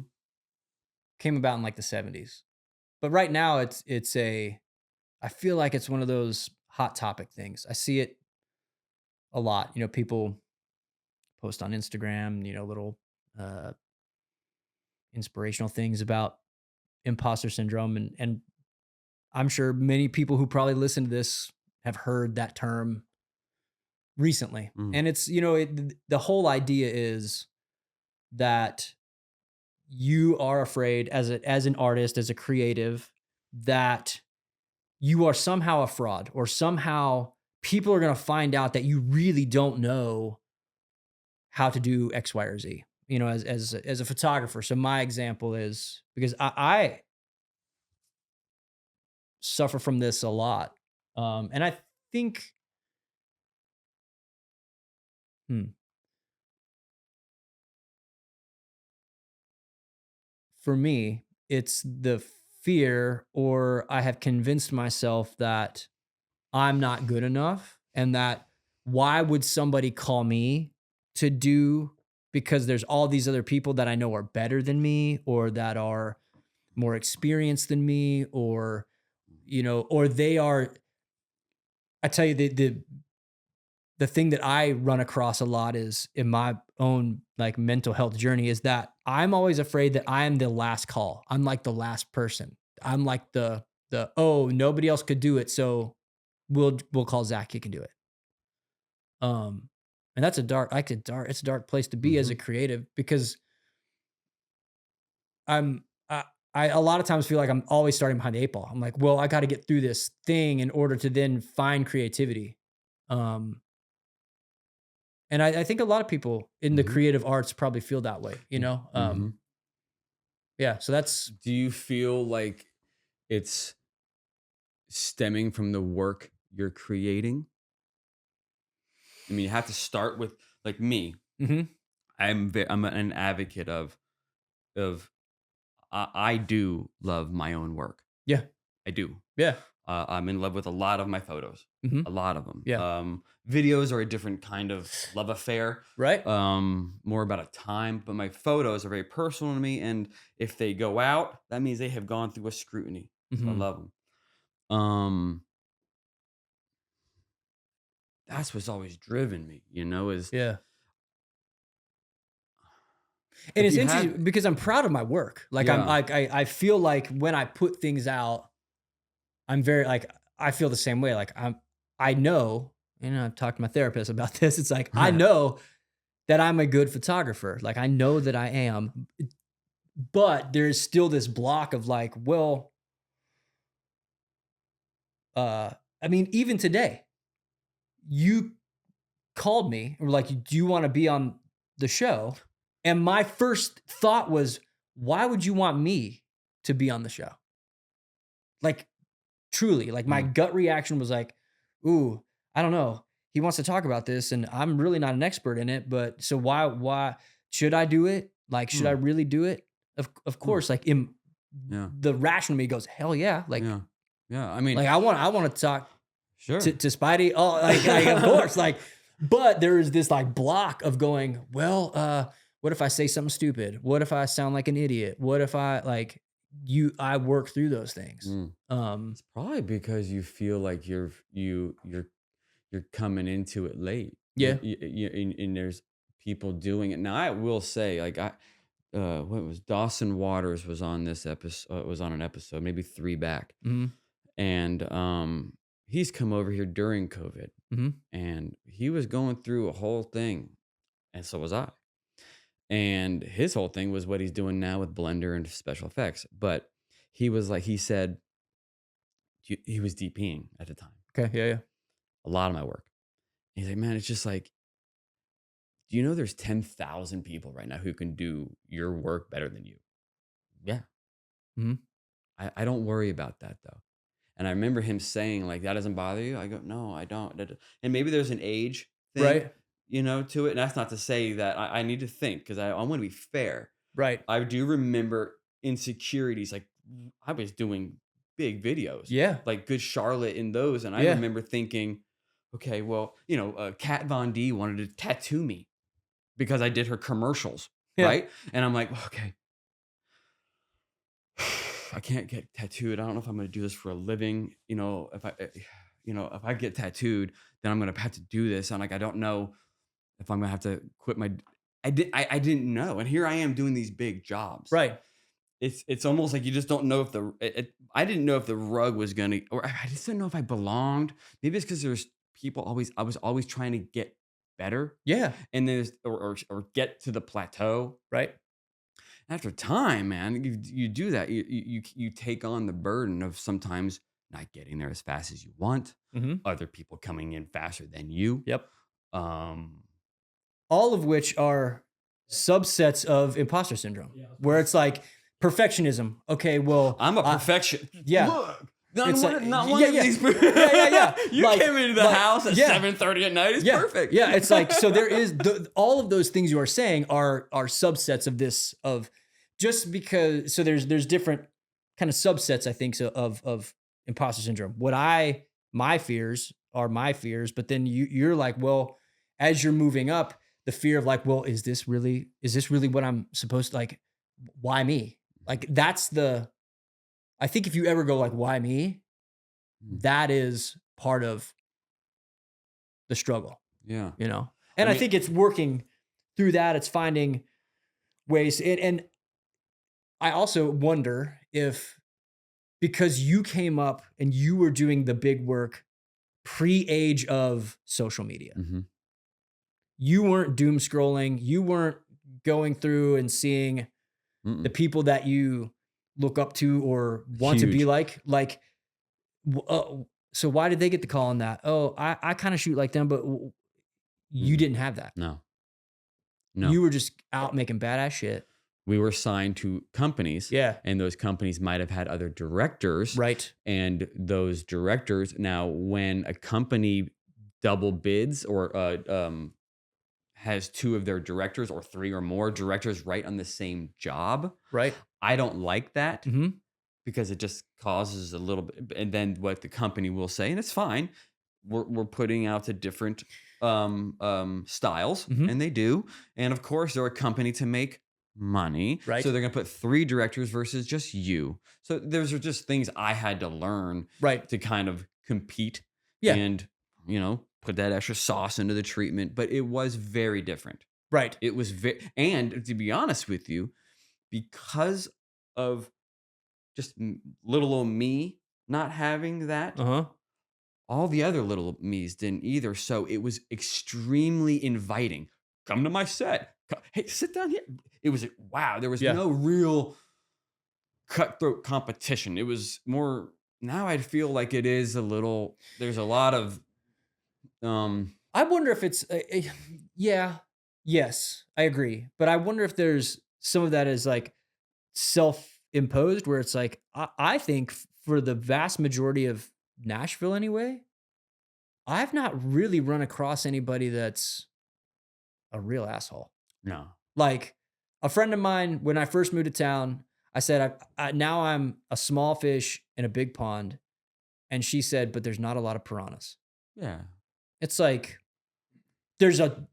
S2: came about in like the 70s. But right now I feel like it's one of those hot topic things. I see it a lot. People post on Instagram, little uh inspirational things about imposter syndrome and I'm sure many people who probably listen to this have heard that term recently.
S1: Mm.
S2: And it's, the whole idea is that you are afraid as an artist, as a creative, that you are somehow a fraud or somehow people are going to find out that you really don't know how to do X, Y, or Z. As a photographer. So my example is because I suffer from this a lot, and I think, hmm, for me, it's the fear, or I have convinced myself that I'm not good enough and that why would somebody call me to do because there's all these other people that I know are better than me or that are more experienced than me or they are. I tell you the thing that I run across a lot is in my own like mental health journey is that I'm always afraid that I am the last call. I'm like the last person. I'm like the oh, nobody else could do it, so we'll call Zach, he can do it. And that's it's a dark place to be as a
S1: Mhm.
S2: creative because I'm I a lot of times feel like I'm always starting behind the eight ball. I'm like, well, I got to get through this thing in order to then find creativity. Um, and I think a lot of people in the
S1: Mhm.
S2: creative arts probably feel that way, you know?
S1: Mhm.
S2: Yeah. So that's,
S1: Do you feel like it's stemming from the work you're creating? I mean, you have to start with like me.
S2: mhm.
S1: I'm an advocate of I do love my own work.
S2: Yeah.
S1: I do.
S2: Yeah.
S1: I'm in love with a lot of my photos,
S2: Mhm.
S1: a lot of them.
S2: Yeah.
S1: Videos are a different kind of love affair,
S2: Right.
S1: more about a time. But my photos are very personal to me, and if they go out, that means they have gone through a scrutiny. So I
S2: Mhm.
S1: love them. Um, that's what's always driven me. Is
S2: Yeah. And
S1: if
S2: it's
S1: you have,
S2: interesting because I'm proud of my work. Like I'm
S1: yeah,
S2: like, I feel like when I put things out, I'm very like, I feel the same way. Like I know, I've talked to my therapist about this. It's like, I know that I'm a good photographer. Like I know that I am, but there's still this block of like, well, uh, I mean, even today, you called me and were like, do you want to be on the show? And my first thought was, why would you want me to be on the show? Like, truly, like my
S1: Mm,
S2: gut reaction was like, ooh, I don't know. He wants to talk about this, and I'm really not an expert in it. But so why should I do it? Like, should I
S1: mm,
S2: really do it? Of
S1: mm,
S2: course, like
S1: yeah,
S2: the rational me goes, hell yeah.
S1: yeah, yeah. I mean,
S2: I want to talk to,
S1: sure.
S2: to Spidey. Oh, like of course, like, but there is this like block of going, well, what if I say something stupid? What if I sound like an idiot? What if I like I work through those things.
S1: Mm.
S2: Um,
S1: It's probably because you feel like you're coming into it late.
S2: yeah.
S1: And there's people doing it now. I will say, like what was Dawson Waters was on this episode, was on an episode maybe three back,
S2: Mhm.
S1: and he's come over here during COVID,
S2: Mhm.
S1: and he was going through a whole thing, and so was I. And his whole thing was what he's doing now with Blender and special effects. But he was like, he said he was DPing at the time,
S2: Okay. Yeah. Yeah.
S1: a lot of my work. He's like, man, it's just like, do you know there's 10,000 people right now who can do your work better than you? Yeah.
S2: Hmm.
S1: I don't worry about that though. And I remember him saying, like, that doesn't bother you? I go, no, I don't. And maybe there's an age thing,
S2: Right.
S1: to it. And that's not to say that I need to think, because I want to be fair.
S2: Right.
S1: I do remember Insecurities. Like, I was doing big videos,
S2: Yeah.
S1: like Good Charlotte in those. And I
S2: Yeah.
S1: remember thinking, okay, well, Kat Von D wanted to tattoo me because I did her commercials,
S2: Yeah.
S1: right? And I'm like, okay, I can't get tattooed. I don't know if I'm going to do this for a living. If I get tattooed, then I'm going to have to do this. I'm like, I don't know if I'm going to have to quit my. I didn't know, and here I am doing these big jobs.
S2: Right.
S1: It's almost like you just don't know if I didn't know if the rug was going to, or I just didn't know if I belonged. Maybe it's because there's people I was always trying to get better,
S2: Yeah.
S1: and there's or get to the plateau.
S2: Right.
S1: After time, man, you do that. You take on the burden of sometimes not getting there as fast as you want.
S2: Hmm.
S1: Other people coming in faster than you.
S2: Yep.
S1: Um,
S2: All of which are subsets of imposter syndrome, where it's like perfectionism. Okay, well,
S1: I'm a perfection.
S2: yeah.
S1: Look, not
S2: It's
S1: one,
S2: like-
S1: not one
S2: yeah,
S1: of
S2: yeah.
S1: these.
S2: Yeah.
S1: You
S2: Like-
S1: came into the
S2: like,
S1: house at
S2: yeah.
S1: 7:30 at night. It's
S2: Yeah,
S1: perfect.
S2: Yeah, it's like, so there is all of those things you are saying are subsets of this, of just because, so there's different kind of subsets, I think, so of imposter syndrome. My fears are my fears, but then you're like, well, as you're moving up, the fear of like, well, is this really what I'm supposed to, like, why me? Like, I think if you ever go like, why me? That is part of the struggle.
S1: Yeah.
S2: And
S1: I
S2: I
S1: mean-
S2: think it's working through that. It's finding ways. And I also wonder if, because you came up and you were doing the big work pre-age of social media,
S1: Mhm.
S2: you weren't doom scrolling. You weren't going through and seeing
S1: Mm-mm.
S2: the people that you look up to or want to be
S1: Huge.
S2: like, so why did they get the call on that? Oh, I kind of shoot like them, but you
S1: Mm-mm.
S2: didn't have that.
S1: No.
S2: You were just out making badass shit.
S1: We were signed to companies.
S2: Yeah.
S1: And those companies might have had other directors.
S2: Right.
S1: And those directors, now when a company double bids or has two of their directors or three or more directors right on the same job,
S2: Right.
S1: I don't like that,
S2: Mm-hmm.
S1: because it just causes a little bit. And then what the company will say, and it's fine, we're putting out to different styles,
S2: Mhm.
S1: and they do. And of course, they're a company to make money,
S2: Right.
S1: so they're gonna put three directors versus just you. So those are just things I had to learn
S2: Right.
S1: to kind of compete,
S2: Yeah.
S1: and put that extra sauce into the treatment. But it was very different.
S2: Right.
S1: It was and to be honest with you, because of just little old me not having that,
S2: Uh-huh.
S1: all the other little me's didn't either. So it was extremely inviting. Come to my set. Hey, sit down here. It was, wow. There was
S2: Yeah.
S1: no real cutthroat competition. It was more, now I feel like it is a little, there's a lot of,
S2: I wonder if it's, yeah, yes, I agree. But I wonder if there's some of that is like self-imposed, where it's like, I think for the vast majority of Nashville anyway, I've not really run across anybody that's a real asshole.
S1: no.
S2: Like, a friend of mine, when I first moved to town, I said, now I'm a small fish in a big pond. And she said, but there's not a lot of piranhas.
S1: Yeah.
S2: It's like, there's a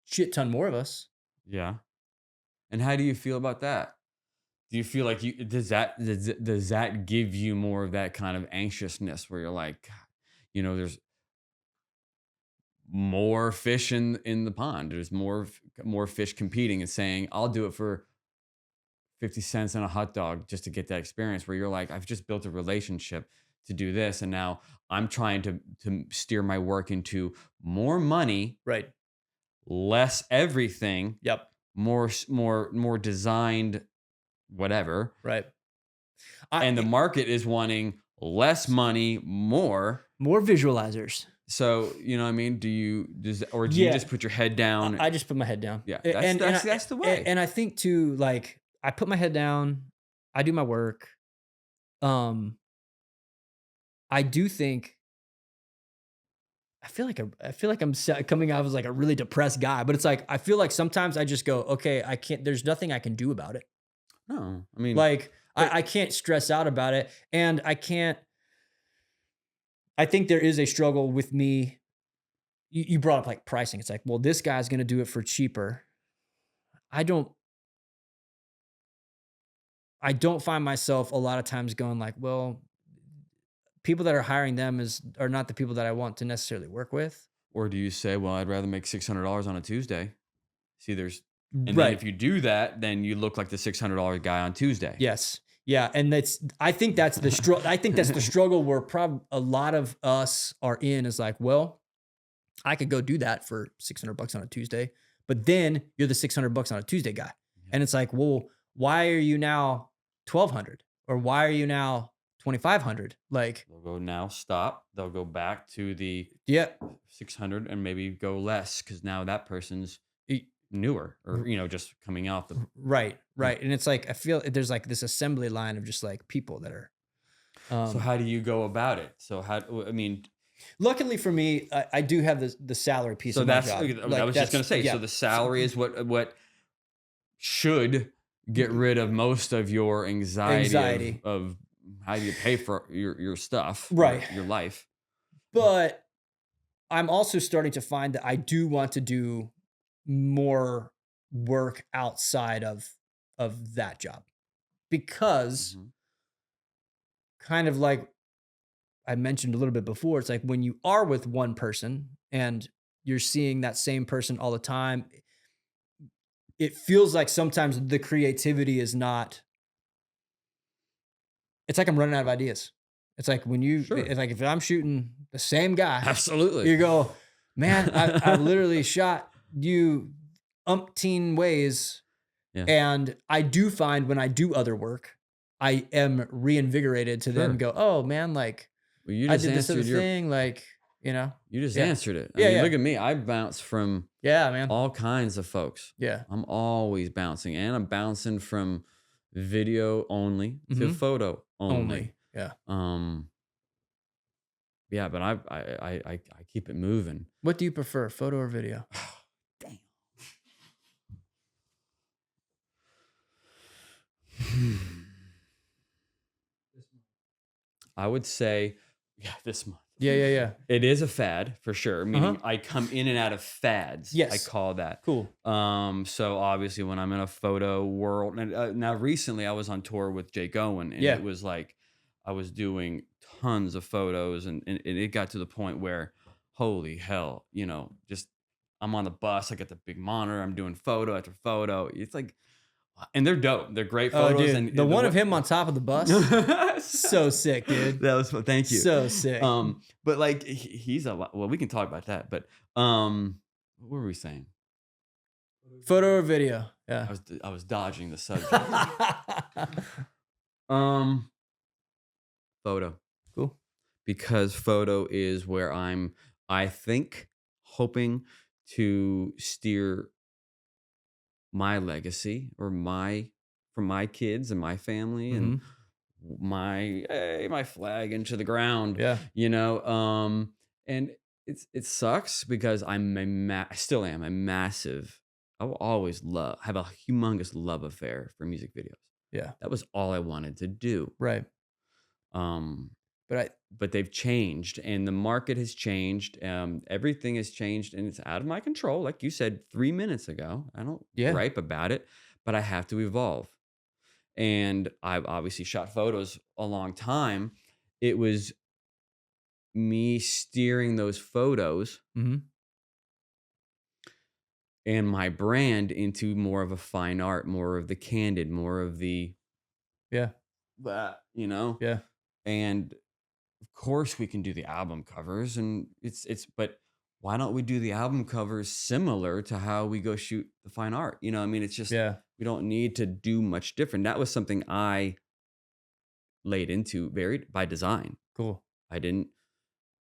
S2: shit ton more of us.
S1: Yeah. And how do you feel about that? Do you feel like does that give you more of that kind of anxiousness where you're like, there's more fish in the pond. There's more fish competing and saying, I'll do it for 50 cents on a hot dog just to get that experience, where you're like, I've just built a relationship to do this. And now I'm trying to steer my work into more money,
S2: Right.
S1: less everything,
S2: Yep.
S1: more designed, whatever.
S2: Right.
S1: And the market is wanting less money, more
S2: visualizers.
S1: So, you know what I mean? Do you you
S2: Yeah.
S1: just put your head down?
S2: I just put my head down.
S1: Yeah,
S2: And
S1: that's the way.
S2: And I think too, like, I put my head down, I do my work. I do think I feel like I'm coming out as like a really depressed guy, but it's like I feel like sometimes I just go, okay, I can't. There's nothing I can do about it.
S1: No, I mean,
S2: Like
S1: but-
S2: I can't stress out about it, and I can't. I think there is a struggle with me. You brought up like pricing. It's like, well, this guy's going to do it for cheaper. I don't. I don't find myself a lot of times going like, well, people that are hiring them are not the people that I want to necessarily work with.
S1: or do you say, well, I'd rather make $600 on a Tuesday? See, and then
S2: Right.
S1: if you do that, then you look like the $600 guy on Tuesday.
S2: Yes. Yeah, and I think that's the struggle. I think that's the struggle where a lot of us are in is like, well, I could go do that for $600 on a Tuesday, but then you're the $600 on a Tuesday guy, and it's like, well, why are you now 1,200 or why are you now 2,500? Like,
S1: They'll go now, stop. They'll go back to the
S2: yeah,
S1: 600 and maybe go less because now that person's newer or, just coming out the.
S2: right. And it's like, I feel there's like this assembly line of just like people that are.
S1: So how do you go about it? So
S2: Luckily for me, I do have the salary piece
S1: so
S2: of my
S1: that's,
S2: job.
S1: I was just going to say,
S2: yeah.
S1: so the salary is what should get rid of most of your anxiety. Of how do you pay for your stuff,
S2: right?
S1: Your life.
S2: But I'm also starting to find that I do want to do more work outside of that job because kind of like I mentioned a little bit before, it's like when you are with one person and you're seeing that same person all the time, it feels like sometimes the creativity is not. It's like I'm running out of ideas. It's like when it's like if I'm shooting the same guy,
S1: absolutely,
S2: you go, man, I literally shot you umpteen ways.
S1: Yeah.
S2: And I do find when I do other work, I am reinvigorated to then go, oh man, like
S1: you
S2: I
S1: just
S2: did this other
S1: answered
S2: thing, like,
S1: you just answered it. I
S2: Yeah,
S1: mean,
S2: yeah.
S1: look at me. I bounce from
S2: man.
S1: all kinds of folks.
S2: Yeah.
S1: I'm always bouncing, and I'm bouncing from video only to photo only.
S2: Yeah.
S1: Yeah, but I keep it moving.
S2: What do you prefer, photo or video?
S1: Damn. I would say, this month.
S2: Yeah.
S1: It is a fad for sure. Meaning I come in and out of fads.
S2: Yes.
S1: I call that.
S2: Cool.
S1: So obviously when I'm in a photo world, and now recently I was on tour with Jake Owen, and it was like I was doing tons of photos, and it got to the point where, holy hell, just I'm on the bus, I got the big monitor, I'm doing photo after photo. It's like, and they're dope. They're great photos.
S2: Dude,
S1: And
S2: the one of him on top of the bus, so sick, dude.
S1: That was fun. Thank you.
S2: So sick.
S1: But like he's a lot. Well, we can talk about that. But what were we saying?
S2: Photo or video? Yeah.
S1: I was dodging the subject. Photo.
S2: Cool.
S1: Because photo is where I think, hoping to steer my legacy or for my kids and my family and my flag into the ground.
S2: Yeah.
S1: And it sucks because I still am a massive, I will always have a humongous love affair for music videos.
S2: Yeah.
S1: That was all I wanted to do.
S2: Right.
S1: But they've changed and the market has changed. Everything has changed and it's out of my control. Like you said 3 minutes ago, I don't gripe about it, but I have to evolve. And I've obviously shot photos a long time. It was me steering those photos and my brand into more of a fine art, more of the candid, more of the that. And of course we can do the album covers and but why don't we do the album covers similar to how we go shoot the fine art? You know, I mean, it's just,
S2: Yeah.
S1: we don't need to do much different. That was something I laid into very by design.
S2: Cool.
S1: I didn't,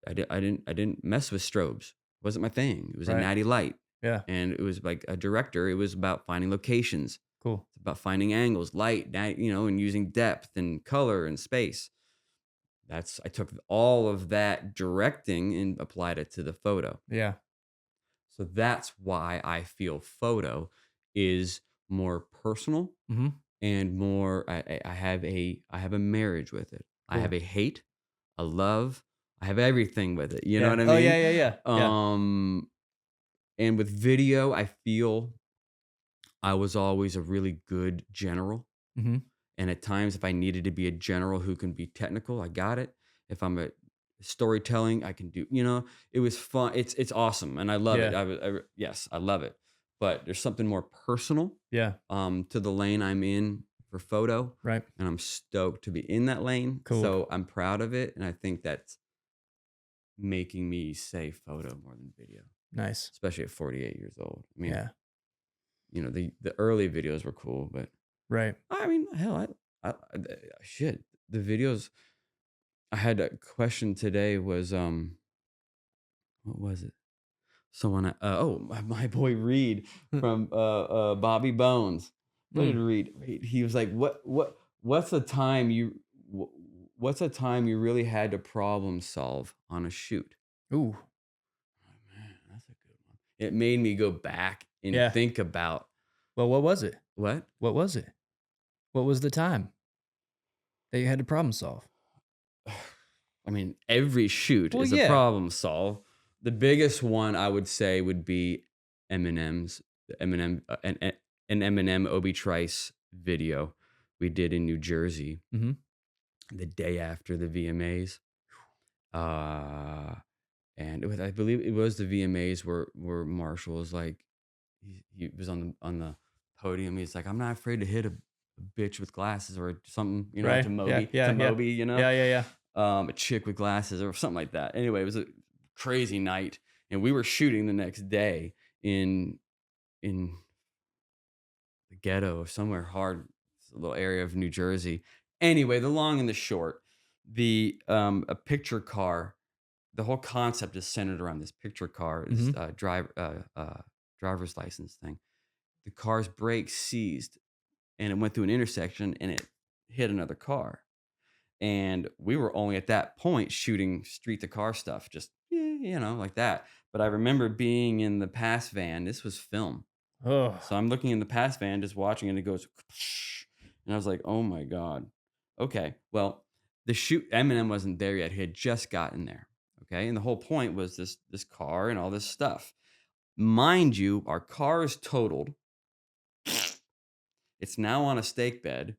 S1: I didn't mess with strobes. It wasn't my thing. It was a
S2: Right.
S1: natty light.
S2: Yeah.
S1: And it was like a director. It was about finding locations.
S2: Cool.
S1: It's about finding angles, light, you know, and using depth and color and space. I took all of that directing and applied it to the photo.
S2: Yeah.
S1: So that's why I feel photo is more personal
S2: Mm-hmm.
S1: and more. I have a marriage with it. I have
S2: Cool.
S1: a hate, a love. I have everything with it. You know
S2: Yeah.
S1: what I
S2: Oh,
S1: mean?
S2: yeah, yeah, yeah. Yeah.
S1: And with video, I feel I was always a really good general.
S2: Mm-hmm.
S1: And at times, if I needed to be a general who can be technical, I got it. If I'm a storytelling, I can do. You know, it was fun. It's awesome, and I love it.
S2: Yeah.
S1: Yes, I love it. But there's something more personal
S2: Yeah.
S1: to the lane I'm in for photo,
S2: Right.
S1: and I'm stoked to be in that lane.
S2: Cool.
S1: So I'm proud of it, and I think that's making me say photo more than video,
S2: Nice.
S1: especially at 48 years old. I mean,
S2: Yeah.
S1: you know, the early videos were cool, but
S2: Right.
S1: I mean, hell, shit. The videos I had a question today was what was it? Someone my boy Reed from Bobby Bones. What did
S2: Mm.
S1: Reed? He was like, what's a time you what's a time you really had to problem solve on a shoot?
S2: Ooh.
S1: Oh, man, that's a good one. It made me go back and
S2: Yeah.
S1: think about
S2: Well, what was it?
S1: what?
S2: What was it? What was the time that you had to problem solve?
S1: I mean, every shoot
S2: Well,
S1: is a
S2: yeah.
S1: problem solve. The biggest one I would say would be Eminem's Eminem an Eminem Obi Trice video we did in New Jersey
S2: Mm-hmm.
S1: the day after the VMAs. And I believe it was the VMAs where Marshall was like he was on the podium. He's like, I'm not afraid to hit a bitch with glasses or something, you know,
S2: Right. Yeah. Yeah.
S1: to
S2: Yeah.
S1: Moby, you know,
S2: Yeah. Yeah. Yeah.
S1: a chick with glasses or something like that. Anyway, it was a crazy night, and we were shooting the next day in the ghetto or somewhere hard, a little area of New Jersey. Anyway, the long and the short, the a picture car. The whole concept is centered around this picture car, this
S2: Mm-hmm.
S1: driver's license thing. The car's brakes seized, and it went through an intersection, and it hit another car. And we were only at that point shooting street to car stuff, just you know, like that. But I remember being in the pass van. This was film,
S2: Oh.
S1: so I'm looking in the pass van, just watching, and it goes, and I was like, "Oh my god." Okay, well, the shoot Eminem wasn't there yet. He had just gotten there. Okay, and the whole point was this car and all this stuff. Mind you, our car is totaled. It's now on a stake bed.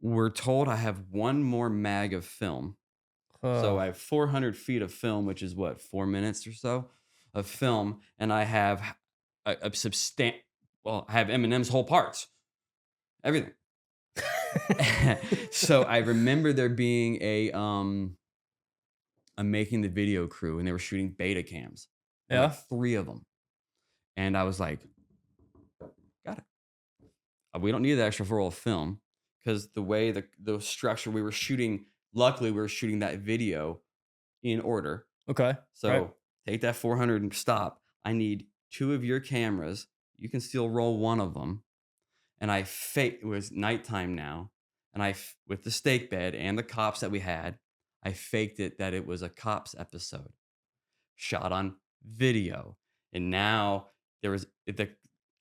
S1: We're told I have one more mag of film. So
S2: Oh.
S1: I have 400 feet of film, which is what, 4 minutes or so of film. And I have I have Eminem's whole parts, everything. So I remember there being a making the video crew, and they were shooting beta cams, and
S2: Yeah.
S1: like 3 of them. And I was like, got it. We don't need that extra roll of film because the way the structure we were shooting, luckily we were shooting that video in order.
S2: Okay.
S1: So
S2: Right.
S1: take that 400 and stop. I need 2 of your cameras. You can still roll one of them. And it was nighttime now. And with the stake bed and the cops that we had, I faked it that it was a cops episode shot on video. And now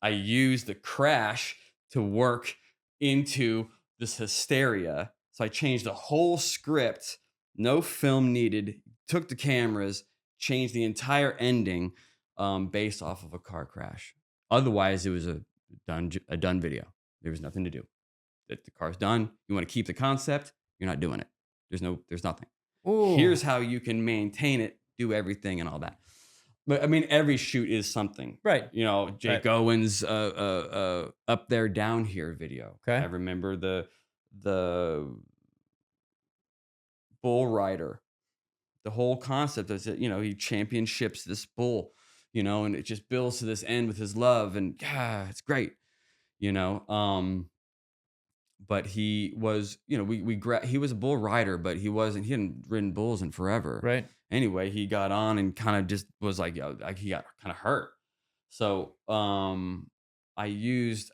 S1: I used the crash to work into this hysteria. So I changed the whole script, no film needed, took the cameras, changed the entire ending based off of a car crash. Otherwise, it was a done video. There was nothing to do. The car's done. You want to keep the concept, you're not doing it. There's nothing.
S2: Ooh.
S1: Here's how you can maintain it, do everything and all that. But I mean, every shoot is something.
S2: Right.
S1: You know, Jake
S2: Right.
S1: Owen's Up There Down Here video.
S2: Okay.
S1: I remember the bull rider the whole concept is that, he championships this bull, and it just builds to this end with his love, and it's great, you know. But he was, he was a bull rider, but he hadn't ridden bulls in forever.
S2: Right.
S1: Anyway, he got on and kind of just was like, like he got kind of hurt. So and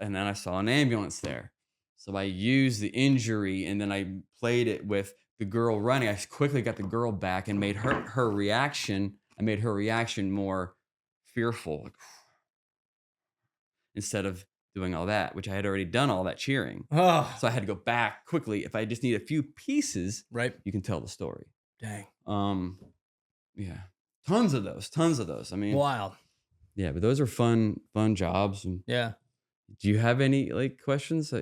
S1: then I saw an ambulance there. So I used the injury, and then I played it with the girl running. I quickly got the girl back and made her reaction. I made her reaction more fearful, like, instead of doing all that, which I had already done all that cheering.
S2: Oh,
S1: So I had to go back quickly. If I just need a few pieces,
S2: right.
S1: you can tell the story.
S2: Dang.
S1: Yeah, tons of those. I mean,
S2: Wild.
S1: yeah, but those are fun jobs. And
S2: Yeah.
S1: do you have any questions?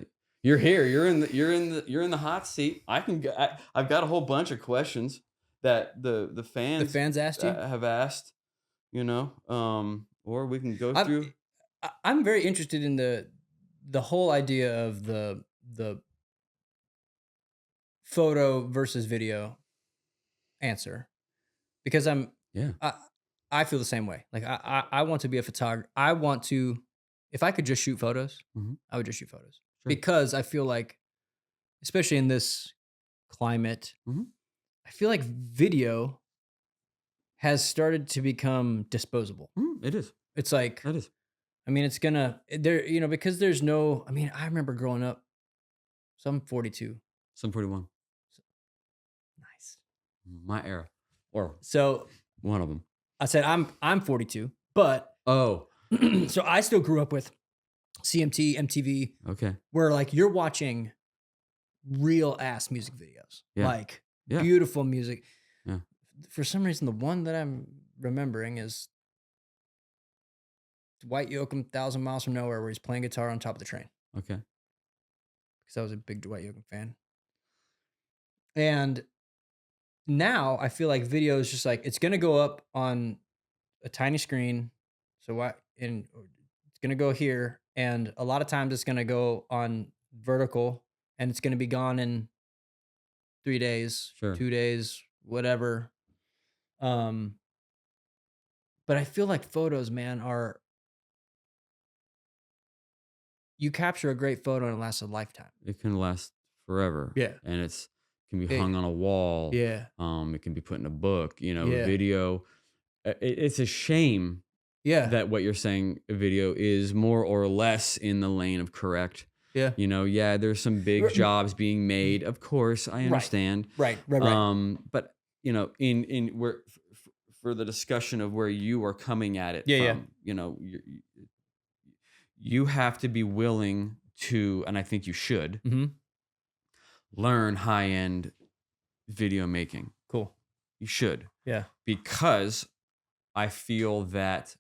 S1: You're here. You're in the hot seat. I've got a whole bunch of questions that the fans
S2: asked you?
S1: have asked. Or we can go through.
S2: I'm very interested in the whole idea of the photo versus video answer, because I feel the same way. Like I want to be a photographer. I want to, if I could just shoot photos, I would just shoot photos.
S1: Sure.
S2: Because I feel like, especially in this climate, I feel like video has started to become disposable.
S1: It is.
S2: It's like,
S1: That is.
S2: I mean, it's because there's no, I mean, I remember growing up, so I'm 42.
S1: Some 41.
S2: Nice.
S1: My era, or
S2: So
S1: one of them.
S2: I said, I'm 42, but
S1: Oh,
S2: so I still grew up with CMT, MTV,
S1: okay.
S2: where like you're watching real ass music videos, like beautiful music.
S1: Yeah.
S2: For some reason, the one that I'm remembering is Dwight Yoakam, 1,000 Miles from Nowhere, where he's playing guitar on top of the train.
S1: Okay.
S2: Because I was a big Dwight Yoakam fan. And now I feel like video is just like, it's going to go up on a tiny screen. So it's going to go here. And a lot of times it's going to go on vertical, and it's going to be gone in 3 days,
S1: Sure.
S2: 2 days, whatever. But I feel like photos, man, you capture a great photo and it lasts a lifetime.
S1: It can last forever.
S2: Yeah.
S1: And can be hung on a wall.
S2: Yeah.
S1: It can be put in a book,
S2: Yeah.
S1: video. It's a shame
S2: Yeah.
S1: that what you're saying, video is more or less in the lane of correct.
S2: Yeah.
S1: There's some big jobs being made. Of course, I understand.
S2: Right.
S1: But in where for the discussion of where you are coming at it from, you have to be willing to, and I think you should, learn high-end video making.
S2: Cool.
S1: You should.
S2: Yeah.
S1: Because I feel that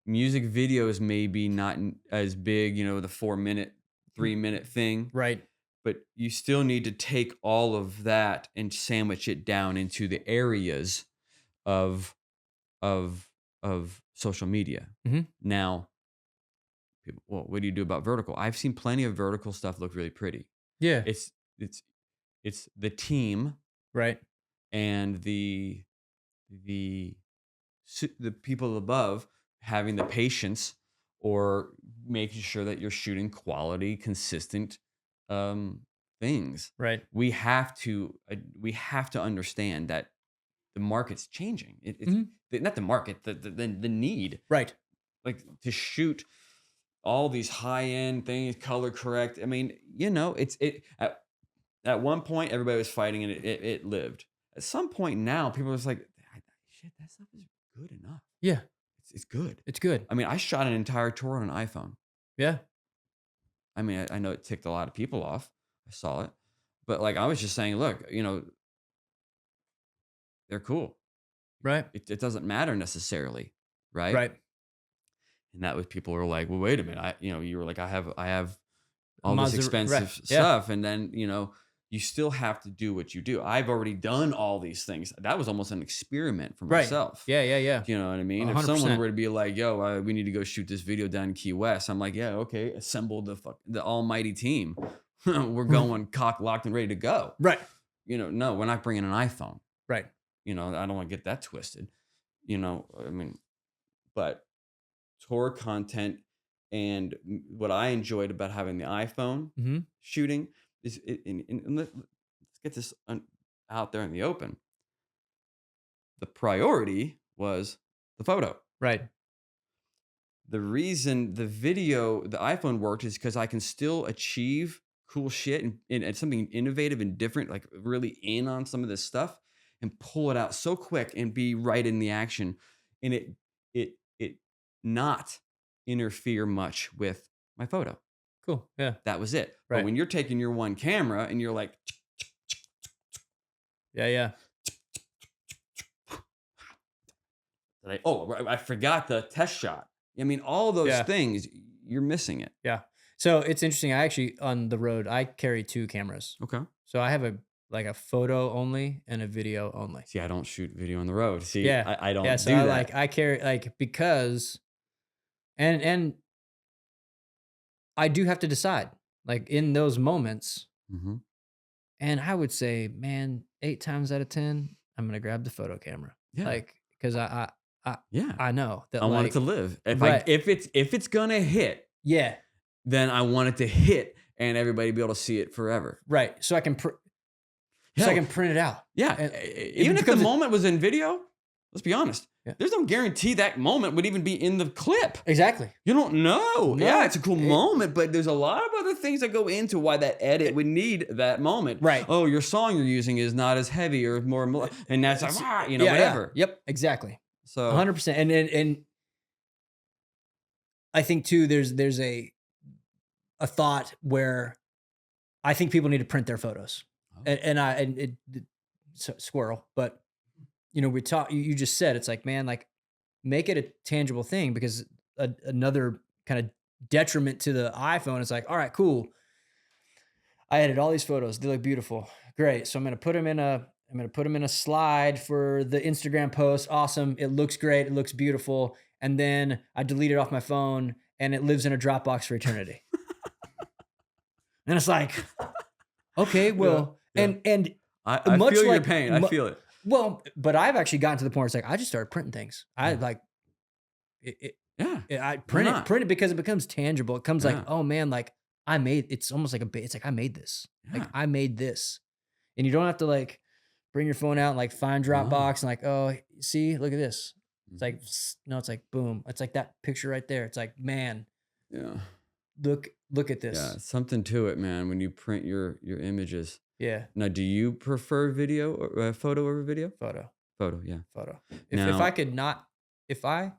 S1: music videos may be not as big, the 4-minute, 3-minute thing.
S2: Right.
S1: But you still need to take all of that and sandwich it down into the areas of social media. Now, well, what do you do about vertical? I've seen plenty of vertical stuff look really pretty.
S2: Yeah.
S1: It's the team,
S2: right,
S1: and the people above having the patience or making sure that you're shooting quality, consistent things.
S2: Right.
S1: We have to understand that the market's changing. It's not the market, the need.
S2: Right.
S1: Like to shoot all these high-end things, color correct. I mean, at one point everybody was fighting and it lived. At some point now, people are just like, shit, that stuff is good enough.
S2: Yeah.
S1: It's good.
S2: It's good.
S1: I mean, I shot an entire tour on an iPhone.
S2: Yeah.
S1: I mean, I know it ticked a lot of people off. I saw it. But like, I was just saying, look, they're cool.
S2: Right.
S1: It doesn't matter necessarily. Right.
S2: Right.
S1: And that was, people were like, well, wait a minute. you were like, I have all this expensive stuff.
S2: Yeah.
S1: And then, you still have to do what you do. I've already done all these things. That was almost an experiment for myself.
S2: Yeah.
S1: You know what I mean? 100%. If someone were to be like, yo, we need to go shoot this video down in Key West, I'm like, yeah, okay, assemble the almighty team. We're going cock locked and ready to go.
S2: Right.
S1: No, we're not bringing an iPhone.
S2: Right.
S1: You know, I don't want to get that twisted. You know, I mean, but tour content and what I enjoyed about having the iPhone
S2: Mm-hmm.
S1: shooting is, let's get this out there in the open. The priority was the photo.
S2: Right.
S1: The reason the iPhone worked is because I can still achieve cool shit and something innovative and different, like really in on some of this stuff and pull it out so quick and be right in the action. And it not interfere much with my photo.
S2: Cool. Yeah.
S1: That was it. But
S2: Right.
S1: when you're taking your one camera and you're like,
S2: Yeah. Yeah.
S1: I forgot the test shot. I mean, all those
S2: Yeah.
S1: things, you're missing it.
S2: Yeah. So it's interesting. I actually, on the road, I carry 2 cameras.
S1: Okay.
S2: So I have a photo only and a video only.
S1: See, I don't shoot video on the road. See,
S2: Yeah.
S1: I don't
S2: Yeah. So
S1: do
S2: I
S1: that.
S2: I carry because, and I do have to decide like in those moments.
S1: Mhm.
S2: And I would say, man, 8 times out of 10, I'm gonna grab the photo camera.
S1: Yeah.
S2: Like, because
S1: Yeah.
S2: I know that
S1: I want it
S2: like
S1: to live.
S2: right.
S1: If it's gonna hit,
S2: Yeah.
S1: then I want it to hit and everybody be able to see it forever.
S2: Right. So I can so I
S1: Hell,
S2: can print it out.
S1: yeah.
S2: And
S1: Even if the
S2: becomes a-
S1: moment was in video, let's be honest.
S2: Yeah.
S1: There's no guarantee that moment would even be in the clip.
S2: Exactly.
S1: You don't know.
S2: No,
S1: Yeah, it's a cool moment, but there's a lot of other things that go into why that edit would need that moment.
S2: Right.
S1: Oh, your song you're using is not as heavy or more, and that's like,
S2: Yeah,
S1: whatever.
S2: Yeah. Yep. Exactly.
S1: So
S2: 100%. And I think too, there's a thought where I think people need to print their photos.
S1: Oh.
S2: Squirrel, but we talk. You just said it's like, man, like make it a tangible thing because another kind of detriment to the iPhone is like, all right, cool. I edited all these photos. They look beautiful. Great. So I'm gonna put them in a slide for the Instagram post. Awesome. It looks great. It looks beautiful. And then I delete it off my phone and it lives in a Dropbox for eternity. And it's like, okay, well,
S1: yeah.
S2: and
S1: I
S2: much
S1: feel your
S2: like-
S1: pain. I feel it.
S2: well, but I've actually gotten to the point where it's like I just started printing things. I
S1: Yeah.
S2: like it.
S1: Yeah.
S2: I print
S1: not?
S2: it because it becomes tangible. It comes
S1: Yeah.
S2: like, oh man, like I made. It's almost like it's like I made this. Like
S1: Yeah.
S2: I made this, and you don't have to like bring your phone out and like find Dropbox and like, oh, see, look at this. It's like no, it's like boom. It's like that picture right there. It's like, man,
S1: Yeah.
S2: look at this.
S1: Yeah. Something to it, man. When you print your images.
S2: Yeah,
S1: Now, do you prefer video or photo over video?
S2: photo.
S1: Photo. Yeah.
S2: If
S1: Now-
S2: I could not, if I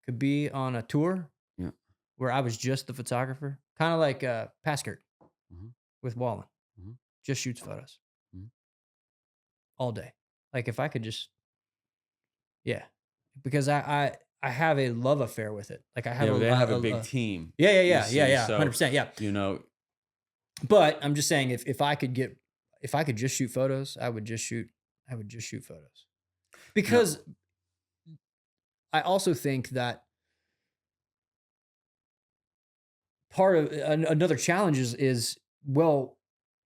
S2: could be on a tour,
S1: Yeah.
S2: where I was just the photographer, kind of like Paskert
S1: Mhm.
S2: with Wallen,
S1: Mhm.
S2: just shoots photos
S1: Mhm.
S2: all day. Like if I could just, yeah, because I have a love affair with it. Like I have
S1: They have a big team.
S2: Yeah,
S1: you
S2: yeah,
S1: see,
S2: yeah,
S1: so,
S2: 100%, yeah. But I'm just saying, if I could just shoot photos, I would just shoot photos. Because I also think that part of another challenge is well,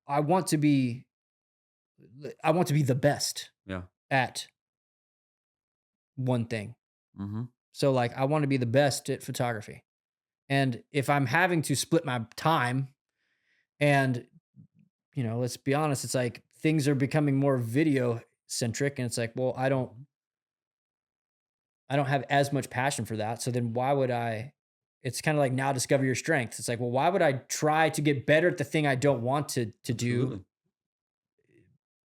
S2: I want to be the best
S1: Yeah.
S2: at one thing.
S1: Mm-hmm.
S2: So like I want to be the best at photography. And if I'm having to split my time and let's be honest, it's like things are becoming more video centric and it's like, well, I don't have as much passion for that. So then why would I it's kind of like now discover your strengths. It's like, well, why would I try to get better at the thing I don't want to do
S1: Absolutely.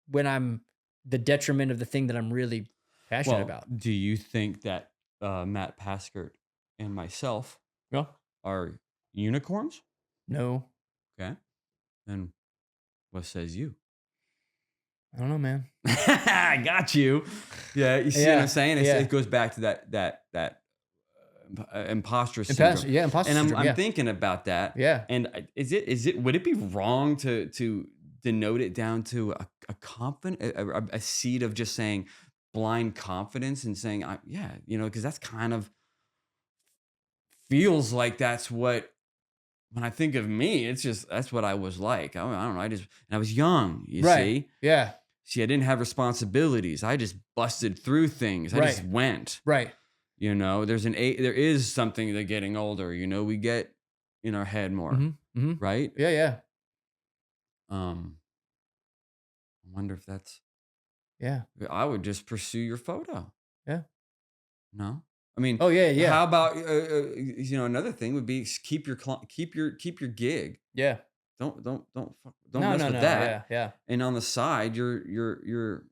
S2: when I'm the detriment of the thing that I'm really passionate about?
S1: Do you think that Matt Paskert and myself
S2: Yeah.
S1: are unicorns?
S2: No.
S1: Okay. Then what says you?
S2: I don't know, man.
S1: I got you. Yeah, you see what I'm saying? It goes back to that imposter syndrome.
S2: Imposter
S1: and
S2: syndrome.
S1: I'm thinking about that.
S2: Yeah.
S1: And would it be wrong to denote it down to a confident a seed of just saying blind confidence and saying because that's kind of feels like that's what when I think of me, it's just that's what I was like. I don't know. And I was young. You
S2: Right.
S1: see.
S2: Yeah.
S1: See, I didn't have responsibilities. I just busted through things. I just
S2: Right.
S1: went.
S2: Right.
S1: You know, there is something that getting older. You know, we get in our head more, right?
S2: Yeah. Yeah.
S1: I wonder if that's.
S2: Yeah.
S1: I would just pursue your photo.
S2: Yeah.
S1: No, I mean,
S2: Oh yeah. Yeah.
S1: how about another thing would be keep your gig.
S2: Yeah.
S1: Don't
S2: No.
S1: mess
S2: No.
S1: with
S2: No.
S1: that.
S2: Yeah. Yeah.
S1: And on the side, your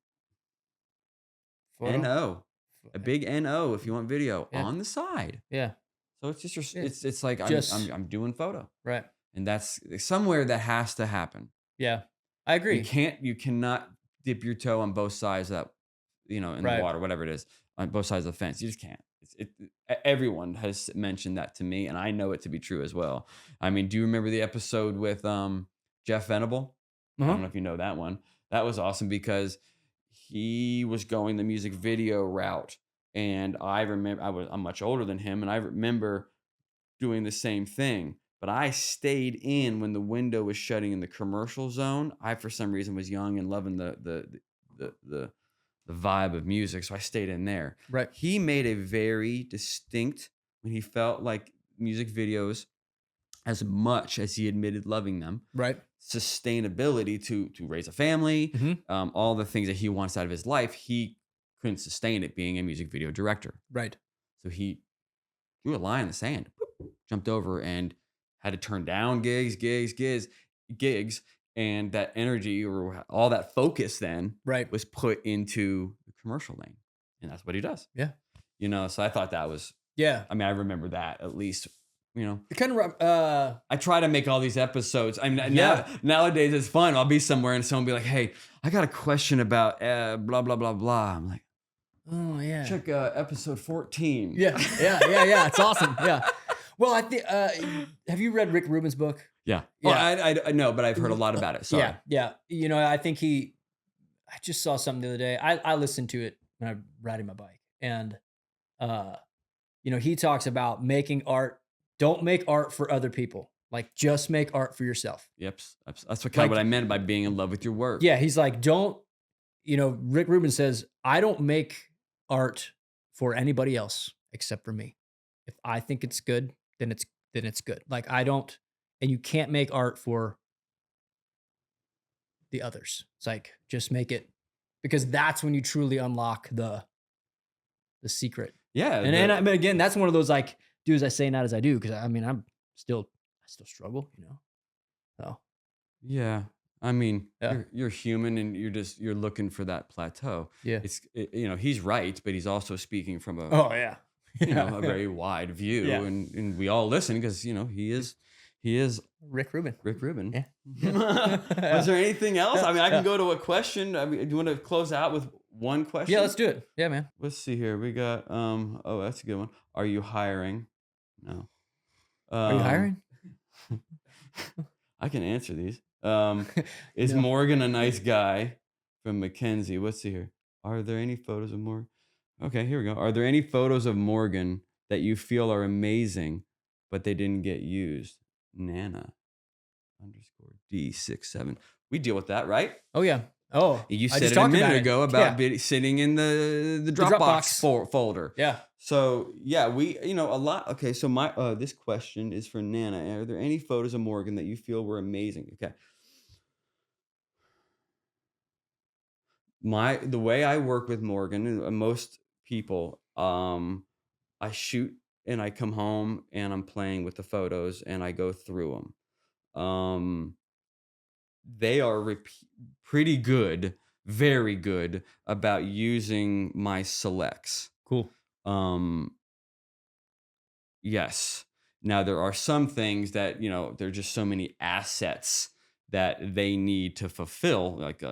S2: Photo.
S1: NO, a big NO if you want video
S2: Yeah.
S1: on the side.
S2: Yeah.
S1: So it's just
S2: Yeah.
S1: it's like
S2: Just
S1: I'm doing photo,
S2: right.
S1: and that's somewhere that has to happen.
S2: Yeah. I agree.
S1: You cannot dip your toe on both sides of that, in the
S2: Right.
S1: water, whatever it is, on both sides of the fence. You just can't. Everyone has mentioned that to me, and I know it to be true as well. I mean, do you remember the episode with Jeff Venable? I don't know if you know that one. That was awesome because he was going the music video route, and I remember I'm much older than him, and I remember doing the same thing. But I stayed in when the window was shutting in the commercial zone. I, for some reason, was young and loving the vibe of music, so I stayed in there.
S2: Right.
S1: He made a very distinct when he felt like music videos, as much as he admitted loving them,
S2: Right.
S1: sustainability to raise a family,
S2: Mm-hmm.
S1: all the things that he wants out of his life, he couldn't sustain it being a music video director.
S2: Right.
S1: So he drew a line in the sand, jumped over, and had to turn down gigs, and that energy or all that focus then
S2: Right.
S1: was put into the commercial lane, and that's what he does.
S2: Yeah.
S1: So I thought that was.
S2: Yeah.
S1: I mean, I remember that at least.
S2: It kind of
S1: I try to make all these episodes. I mean,
S2: Yeah.
S1: nowadays it's fun. I'll be somewhere and someone will be like, "Hey, I got a question about blah blah blah blah." I'm like,
S2: oh yeah.
S1: check episode 14.
S2: Yeah. It's awesome. Yeah. Well, I think. Have you read Rick Rubin's book?
S1: Yeah.
S2: Yeah.
S1: I know, but I've heard a lot about it. Sorry.
S2: Yeah. I think I just saw something the other day. I listened to it when I'm riding my bike, and he talks about making art. Don't make art for other people. Like, just make art for yourself.
S1: Yep. That's what I meant by being in love with your work.
S2: Yeah. He's like, don't. Rick Rubin says, I don't make art for anybody else except for me. If I think it's good, then it's good. Like, I don't, and you can't make art for the others. It's like, just make it, because that's when you truly unlock the secret.
S1: Yeah.
S2: And I mean, again, that's one of those like, do as I say, not as I do. Because I mean, I still struggle, So
S1: yeah. I mean,
S2: Yeah.
S1: you're human, and you're looking for that plateau.
S2: yeah.
S1: He's right, but he's also speaking from a
S2: Oh yeah.
S1: a very wide view,
S2: Yeah.
S1: and we all listen because he is
S2: Rick Rubin.
S1: Rick Rubin.
S2: Yeah.
S1: Was there anything else? I mean, I can go to a question. I mean, do you want to close out with one question?
S2: Yeah, let's do it. Yeah, man.
S1: Let's see here. We got oh, that's a good one. Are you hiring? No.
S2: Are you hiring?
S1: I can answer these. Is
S2: No.
S1: Morgan a nice guy? From Mackenzie. Let's see here. Are there any photos of Morgan? Okay, here we go. Are there any photos of Morgan that you feel are amazing, but they didn't get used? Nana _D67. We deal with that, right?
S2: Oh yeah. Oh,
S1: You
S2: I
S1: said
S2: just
S1: it a
S2: talked
S1: minute
S2: about it.
S1: ago about
S2: Yeah.
S1: sitting in the
S2: Dropbox.
S1: Dropbox folder.
S2: Yeah.
S1: So yeah, we a lot. Okay, so my this question is for Nana. Are there any photos of Morgan that you feel were amazing? Okay. The way I work with Morgan and most people, I shoot and I come home and I'm playing with the photos and I go through them. They are pretty good, very good about using my selects.
S2: Cool.
S1: Yes. Now there are some things that, there are just so many assets that they need to fulfill, like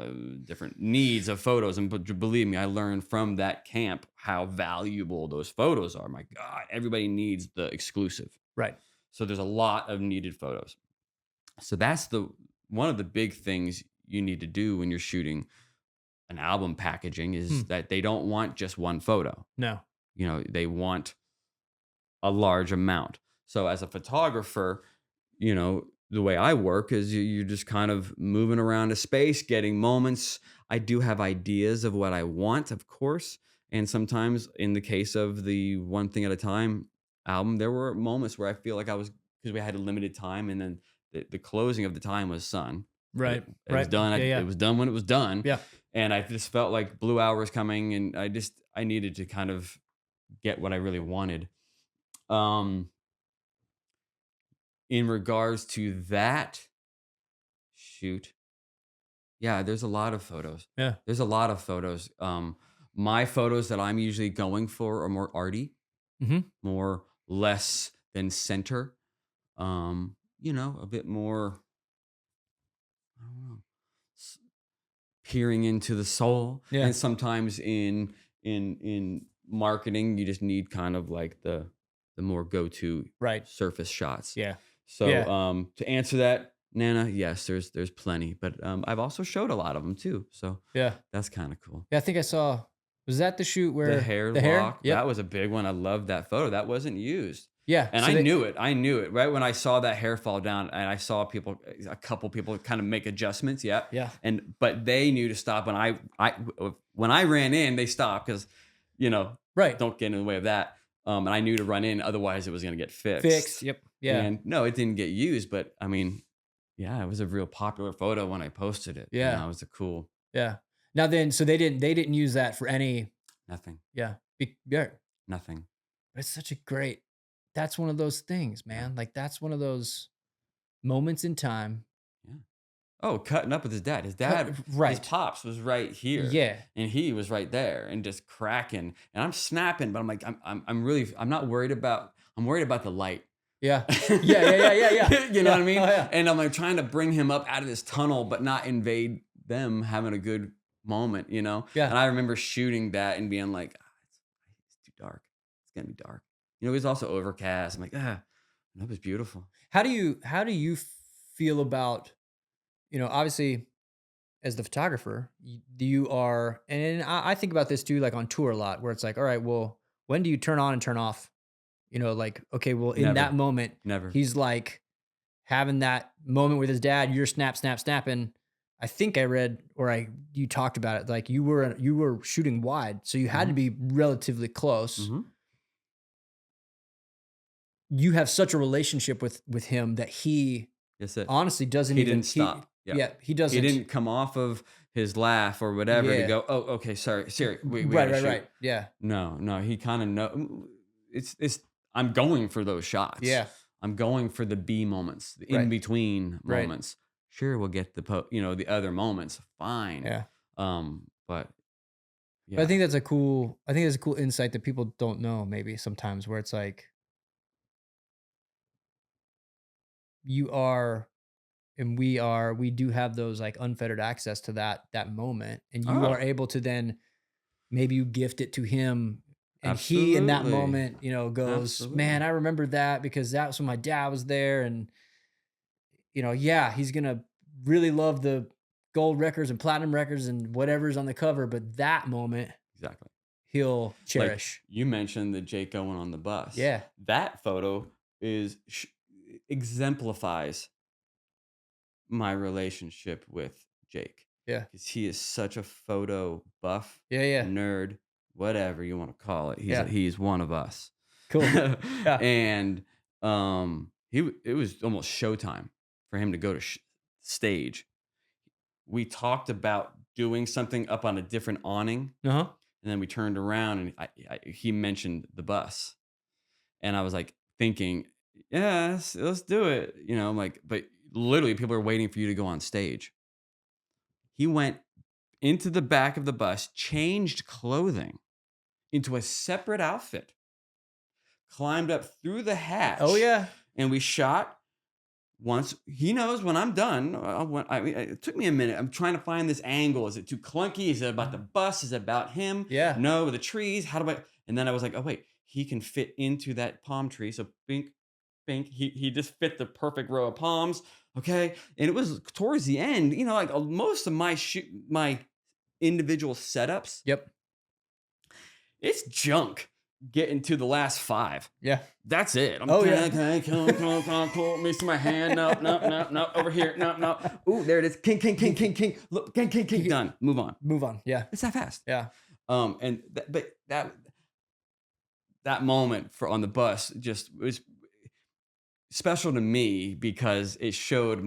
S1: different needs of photos. And believe me, I learned from that camp how valuable those photos are. My God, everybody needs the exclusive.
S2: Right.
S1: So there's a lot of needed photos. So that's one of the big things you need to do when you're shooting an album packaging is that they don't want just one photo.
S2: No.
S1: They want a large amount. So as a photographer, the way I work is you're just kind of moving around a space, getting moments. I do have ideas of what I want, of course. And sometimes in the case of the One Thing at a Time album, there were moments where I feel like I was, because we had a limited time, and then the closing of the time was sun.
S2: Right.
S1: It was done.
S2: Yeah. Yeah.
S1: It was done when it was done.
S2: Yeah.
S1: And I just felt like Blue Hour was coming, and I needed to kind of get what I really wanted. Um, in regards to that shoot, yeah, there's a lot of photos.
S2: Yeah.
S1: There's a lot of photos. My photos that I'm usually going for are more arty,
S2: Mm-hmm.
S1: more less than center. A bit more, I don't know, peering into the soul.
S2: Yeah.
S1: And sometimes in marketing, you just need kind of like the more go-to
S2: Right.
S1: surface shots.
S2: Yeah.
S1: So
S2: Yeah.
S1: to answer that, Nana, yes, there's plenty, but I've also showed a lot of them too. So
S2: Yeah.
S1: that's kind of cool.
S2: Yeah. I think I saw. Was that the shoot where
S1: The hair
S2: the
S1: lock,
S2: Yep.
S1: that was a big one. I loved that photo. That wasn't used.
S2: Yeah.
S1: And
S2: so
S1: I
S2: they-
S1: knew it. I knew it right when I saw that hair fall down, and I saw a couple people kind of make adjustments. Yeah.
S2: Yeah.
S1: But they knew to stop when I ran in. They stopped because,
S2: Right.
S1: don't get in the way of that. And I knew to run in, otherwise it was going to get fixed.
S2: Fixed. Yep. Yeah.
S1: And no, it didn't get used, but I mean, yeah, it was a real popular photo when I posted it.
S2: Yeah.
S1: It was a cool
S2: Yeah. Now then, so they didn't use that for any.
S1: nothing.
S2: Yeah. Yeah.
S1: Nothing.
S2: But it's such a great. That's one of those things, man. Like that's one of those moments in time.
S1: Oh, cutting up with his dad. His dad,
S2: right.
S1: his pops was right here.
S2: Yeah.
S1: And he was right there and just cracking. And I'm snapping, but I'm like, I'm not worried about, I'm worried about the light.
S2: Yeah. Yeah.
S1: You know what I mean?
S2: Oh, yeah.
S1: And I'm like trying to bring him up out of this tunnel, but not invade them having a good moment,
S2: Yeah.
S1: And I remember shooting that and being like, it's too dark. It's going to be dark. It was also overcast. I'm like, that was beautiful.
S2: How do you feel about, obviously as the photographer, you are, and I think about this too, like on tour a lot, where it's like, all right, well, when do you turn on and turn off? Like, okay, well, in
S1: Never.
S2: that moment,
S1: Never.
S2: he's like having that moment with his dad, you're snapping. I think I read, or you talked about it, like you were shooting wide, so you had to be relatively close.
S1: Mm-hmm.
S2: You have such a relationship with him that he
S1: That's it.
S2: honestly doesn't
S1: He
S2: even
S1: didn't stop.
S2: Yeah, he doesn't.
S1: He didn't come off of his laugh or whatever to
S2: Yeah.
S1: go, oh, okay, sorry, we
S2: right,
S1: gotta shoot.
S2: right. Yeah.
S1: No, he kind of know. It's. I'm going for those shots.
S2: Yeah.
S1: I'm going for the B moments, the
S2: Right.
S1: in between
S2: Right.
S1: moments. Sure, we'll get the other moments. Fine.
S2: Yeah.
S1: But yeah,
S2: But I think that's a cool insight that people don't know maybe sometimes, where it's like you are and we do have those like unfettered access to that moment, and you
S1: Oh.
S2: are able to then maybe you gift it to him, and he in that
S1: Absolutely.
S2: moment goes,
S1: Absolutely.
S2: man, I remember that because that was when my dad was there, and yeah, he's gonna really love the gold records and platinum records and whatever's on the cover, but that moment
S1: exactly.
S2: he'll
S1: Like,
S2: cherish.
S1: you mentioned the Jake going on the bus.
S2: Yeah.
S1: That photo exemplifies my relationship with Jake.
S2: Yeah.
S1: Because he is such a photo buff,
S2: Yeah.
S1: nerd, whatever you want to call it.
S2: Yeah.
S1: He's one of us.
S2: Cool. Yeah.
S1: And it was almost showtime for him to go to stage. We talked about doing something up on a different awning,
S2: Uh-huh.
S1: and then we turned around and he mentioned the bus, and I was like thinking, yes, let's do it. I'm like, but literally people are waiting for you to go on stage. He went into the back of the bus, changed clothing into a separate outfit, climbed up through the hatch.
S2: Oh yeah.
S1: And we shot. Once he knows when I'm done, it took me a minute. I'm trying to find this angle. Is it too clunky? Is it about the bus? Is it about him?
S2: Yeah.
S1: No, the trees. How do I? And then I was like, oh wait, he can fit into that palm tree. So bink. He just fit the perfect row of palms. Okay, and it was towards the end. Like most of my my individual setups.
S2: Yep.
S1: It's junk. getting to the last 5.
S2: Yeah.
S1: That's it. I'm
S2: yeah.
S1: cool. Missing my hand. No. Over here. No. Ooh, there it is. King. Look, king. Done. Move on.
S2: Move on. Yeah.
S1: It's that fast.
S2: Yeah.
S1: And that moment on the bus just was special to me because it showed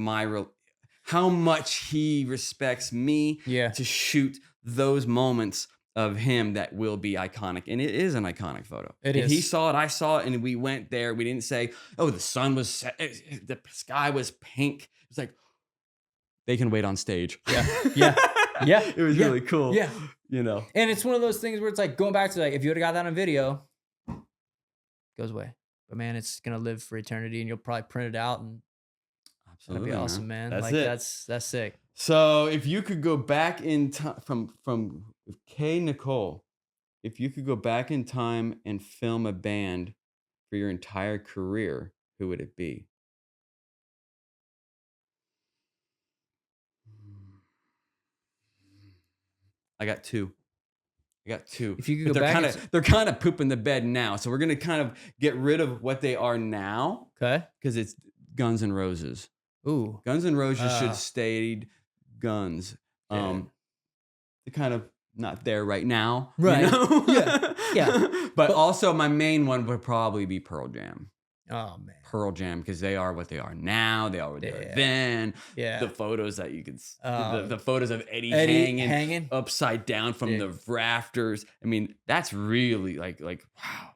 S1: how much he respects me
S2: Yeah.
S1: to shoot those moments of him that will be iconic. And it is an iconic photo.
S2: It
S1: And
S2: is.
S1: he saw it, I saw it, and we went there. We didn't say, oh, the sun was set, the sky was pink. It's like, they can wait on stage.
S2: Yeah.
S1: It was really cool.
S2: Yeah.
S1: You know.
S2: And it's one of those things where it's like going back to like, if you would have got that on video, it goes away. But man, it's gonna live for eternity, and you'll probably print it out, and that'd be awesome, man.
S1: That's
S2: like
S1: it.
S2: that's sick.
S1: So if you could go back in time from Kay Nicole, if you could go back in time and film a band for your entire career, who would it be? I got two.
S2: If you could
S1: But
S2: go back,
S1: they're kind of pooping the bed now. So we're gonna kind of get rid of what they are now
S2: okay.
S1: because it's Guns N' Roses.
S2: Ooh.
S1: Guns N' Roses should stayed Guns.
S2: Yeah.
S1: They're kind of not there right now,
S2: Right.
S1: You know?
S2: Yeah.
S1: But also, my main one would probably be Pearl Jam.
S2: Oh man.
S1: Pearl Jam, because they are what they are now. They are what they are then.
S2: Yeah.
S1: The photos that you could, the photos of Eddie hanging upside down from the rafters. I mean, that's really like wow.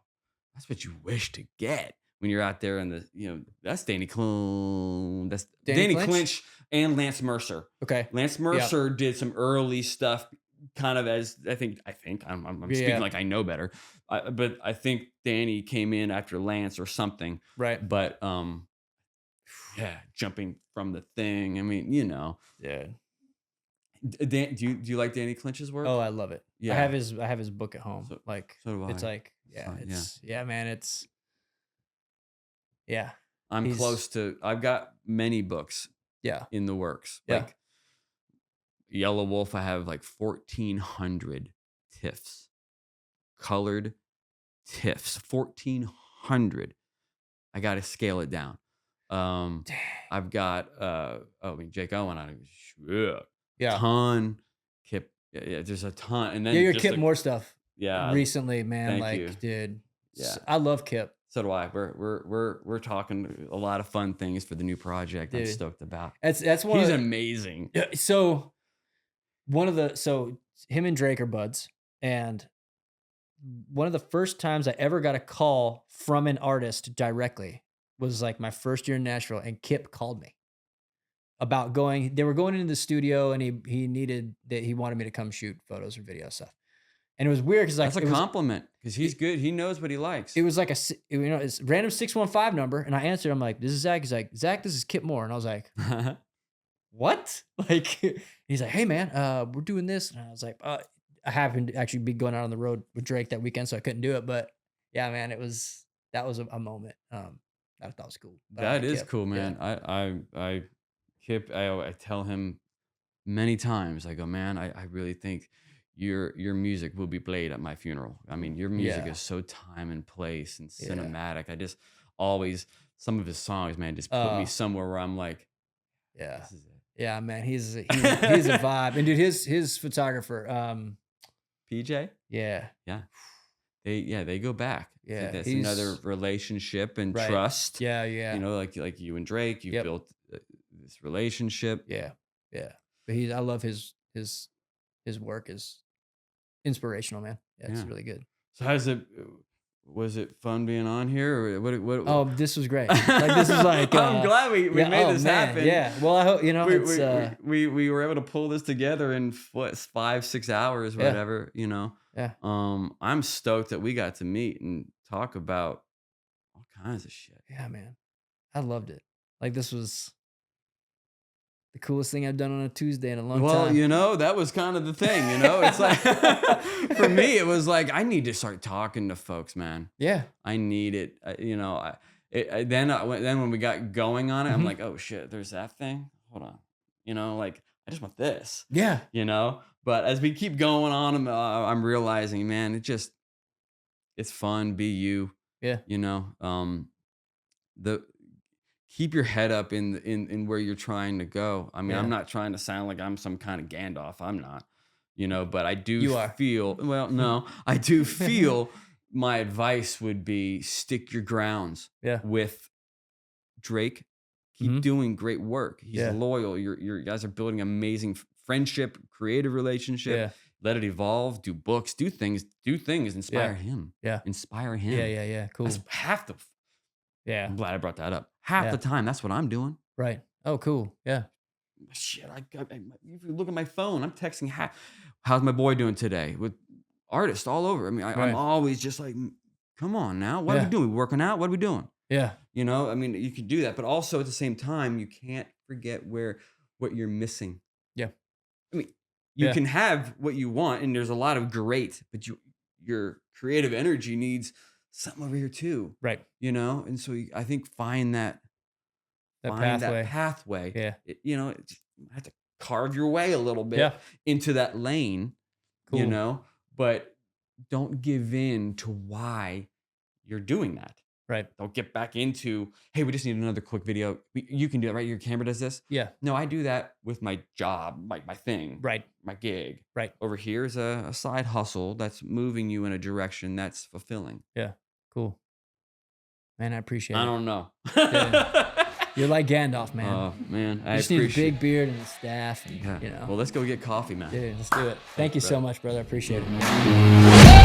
S1: That's what you wish to get when you're out there in the, that's Danny Clone. That's Danny Clinch and Lance Mercer.
S2: Okay.
S1: Lance Mercer did some early stuff, kind of as I think I'm speaking like I know better, but I think Danny came in after Lance or something.
S2: Right.
S1: But jumping from the thing. I mean,
S2: Yeah.
S1: Do you like Danny Clinch's work?
S2: Oh, I love it.
S1: Yeah.
S2: I have his book at home.
S1: So do
S2: It's
S1: I.
S2: like, man, it's
S1: I'm close to. I've got many books.
S2: Yeah.
S1: In the works.
S2: Yeah.
S1: Like Yellow Wolf, I have like 1,400 TIFFs, colored TIFFs, 1,400. I got to scale it down. I've got Jake Owen. Ton. Kip. Yeah, there's a ton. And then
S2: you're Kip Moore stuff.
S1: Yeah.
S2: Recently, man.
S1: Thank you.
S2: Dude.
S1: Yeah.
S2: I love Kip.
S1: So do I. We're talking a lot of fun things for the new project. Dude. I'm stoked about.
S2: That's one.
S1: He's amazing.
S2: So him and Drake are buds, and one of the first times I ever got a call from an artist directly was like my first year in Nashville, and Kip called me about going. They were going into the studio, and he wanted me to come shoot photos or video stuff. And it was weird because
S1: that's a compliment because he's good. He knows what he likes.
S2: It was like it's random 615 number, and I answered. I'm like, "This is Zach." He's like, "Zach, this is Kip Moore," and I was like, "What?" Like, he's like, "Hey man, we're doing this," and I was like, "I happened to actually be going out on the road with Drake that weekend, so I couldn't do it." But yeah, man, that was a moment. I thought was cool.
S1: That is cool, man. Yeah. I tell him many times. I go, man, I really think your music will be played at my funeral. I mean, your music is so time and place and cinematic. I just always, some of his songs, man, just put me somewhere where I'm like, this is it.
S2: Yeah, man, he's a vibe. And dude, his photographer,
S1: PJ.
S2: Yeah.
S1: They go back.
S2: Yeah,
S1: that's another relationship and trust.
S2: Yeah.
S1: Like you and Drake, you built this relationship.
S2: Yeah. But I love his work is inspirational, man. Yeah, it's really good.
S1: So was it fun being on here? Or what?
S2: Oh, this was great. Like this is like
S1: I'm glad we made this happen.
S2: Yeah. Well, I hope
S1: we were able to pull this together in 5-6 hours, whatever.
S2: Yeah.
S1: I'm stoked that we got to meet and talk about all kinds of shit.
S2: Yeah, man. I loved it. Like this was the coolest thing I've done on a Tuesday in a long time.
S1: Well, that was kind of the thing, It's like, for me, it was like, I need to start talking to folks, man.
S2: Yeah.
S1: I need it. Then when we got going on it, I'm like, oh shit, there's that thing. Hold on. Like, I just want this.
S2: Yeah.
S1: But as we keep going on, I'm realizing, man, It's fun. Be you.
S2: Yeah.
S1: You know, the keep your head up in where you're trying to go. I mean,
S2: Yeah.
S1: I'm not trying to sound like I'm some kind of Gandalf. I'm not. You know, but I do
S2: You are.
S1: feel. Well, no, I do feel. My advice would be stick your grounds.
S2: Yeah.
S1: With Drake. Keep doing great work. He's loyal. You guys are building amazing friendship, creative relationship.
S2: Yeah.
S1: Let it evolve. Do books. Do things. Inspire him.
S2: Yeah.
S1: Inspire him.
S2: Yeah. Cool.
S1: That's half the.
S2: Yeah.
S1: I'm glad I brought that up. Half the time, that's what I'm doing.
S2: Right. Oh, cool. Yeah.
S1: Shit, if you look at my phone, I'm texting. How's my boy doing today? With artists all over. I mean, I'm always just like, come on now. What are we doing? We working out? What are we doing?
S2: Yeah.
S1: You know, I mean, you can do that, but also at the same time, you can't forget what you're missing.
S2: Yeah.
S1: I mean, you can have what you want, and there's a lot of great, but your creative energy needs something over here too.
S2: Right.
S1: You know, and so I think find that pathway.
S2: Yeah.
S1: You know, you have to carve your way a little bit into that lane.
S2: Cool.
S1: You know, but don't give in to why you're doing that.
S2: Right.
S1: Don't get back into, hey, we just need another quick video. You can do it, right? Your camera does this.
S2: Yeah.
S1: No, I do that with my job, my thing.
S2: Right.
S1: My gig.
S2: Right.
S1: Over here is a side hustle that's moving you in a direction that's fulfilling.
S2: Yeah. Cool. Man, I appreciate it.
S1: I don't know.
S2: You're like Gandalf, man.
S1: Oh, man. I
S2: just need a big beard and a staff. And, you know.
S1: Well, let's go get coffee, man.
S2: Dude, let's do it. Thank you so much, brother. I appreciate it.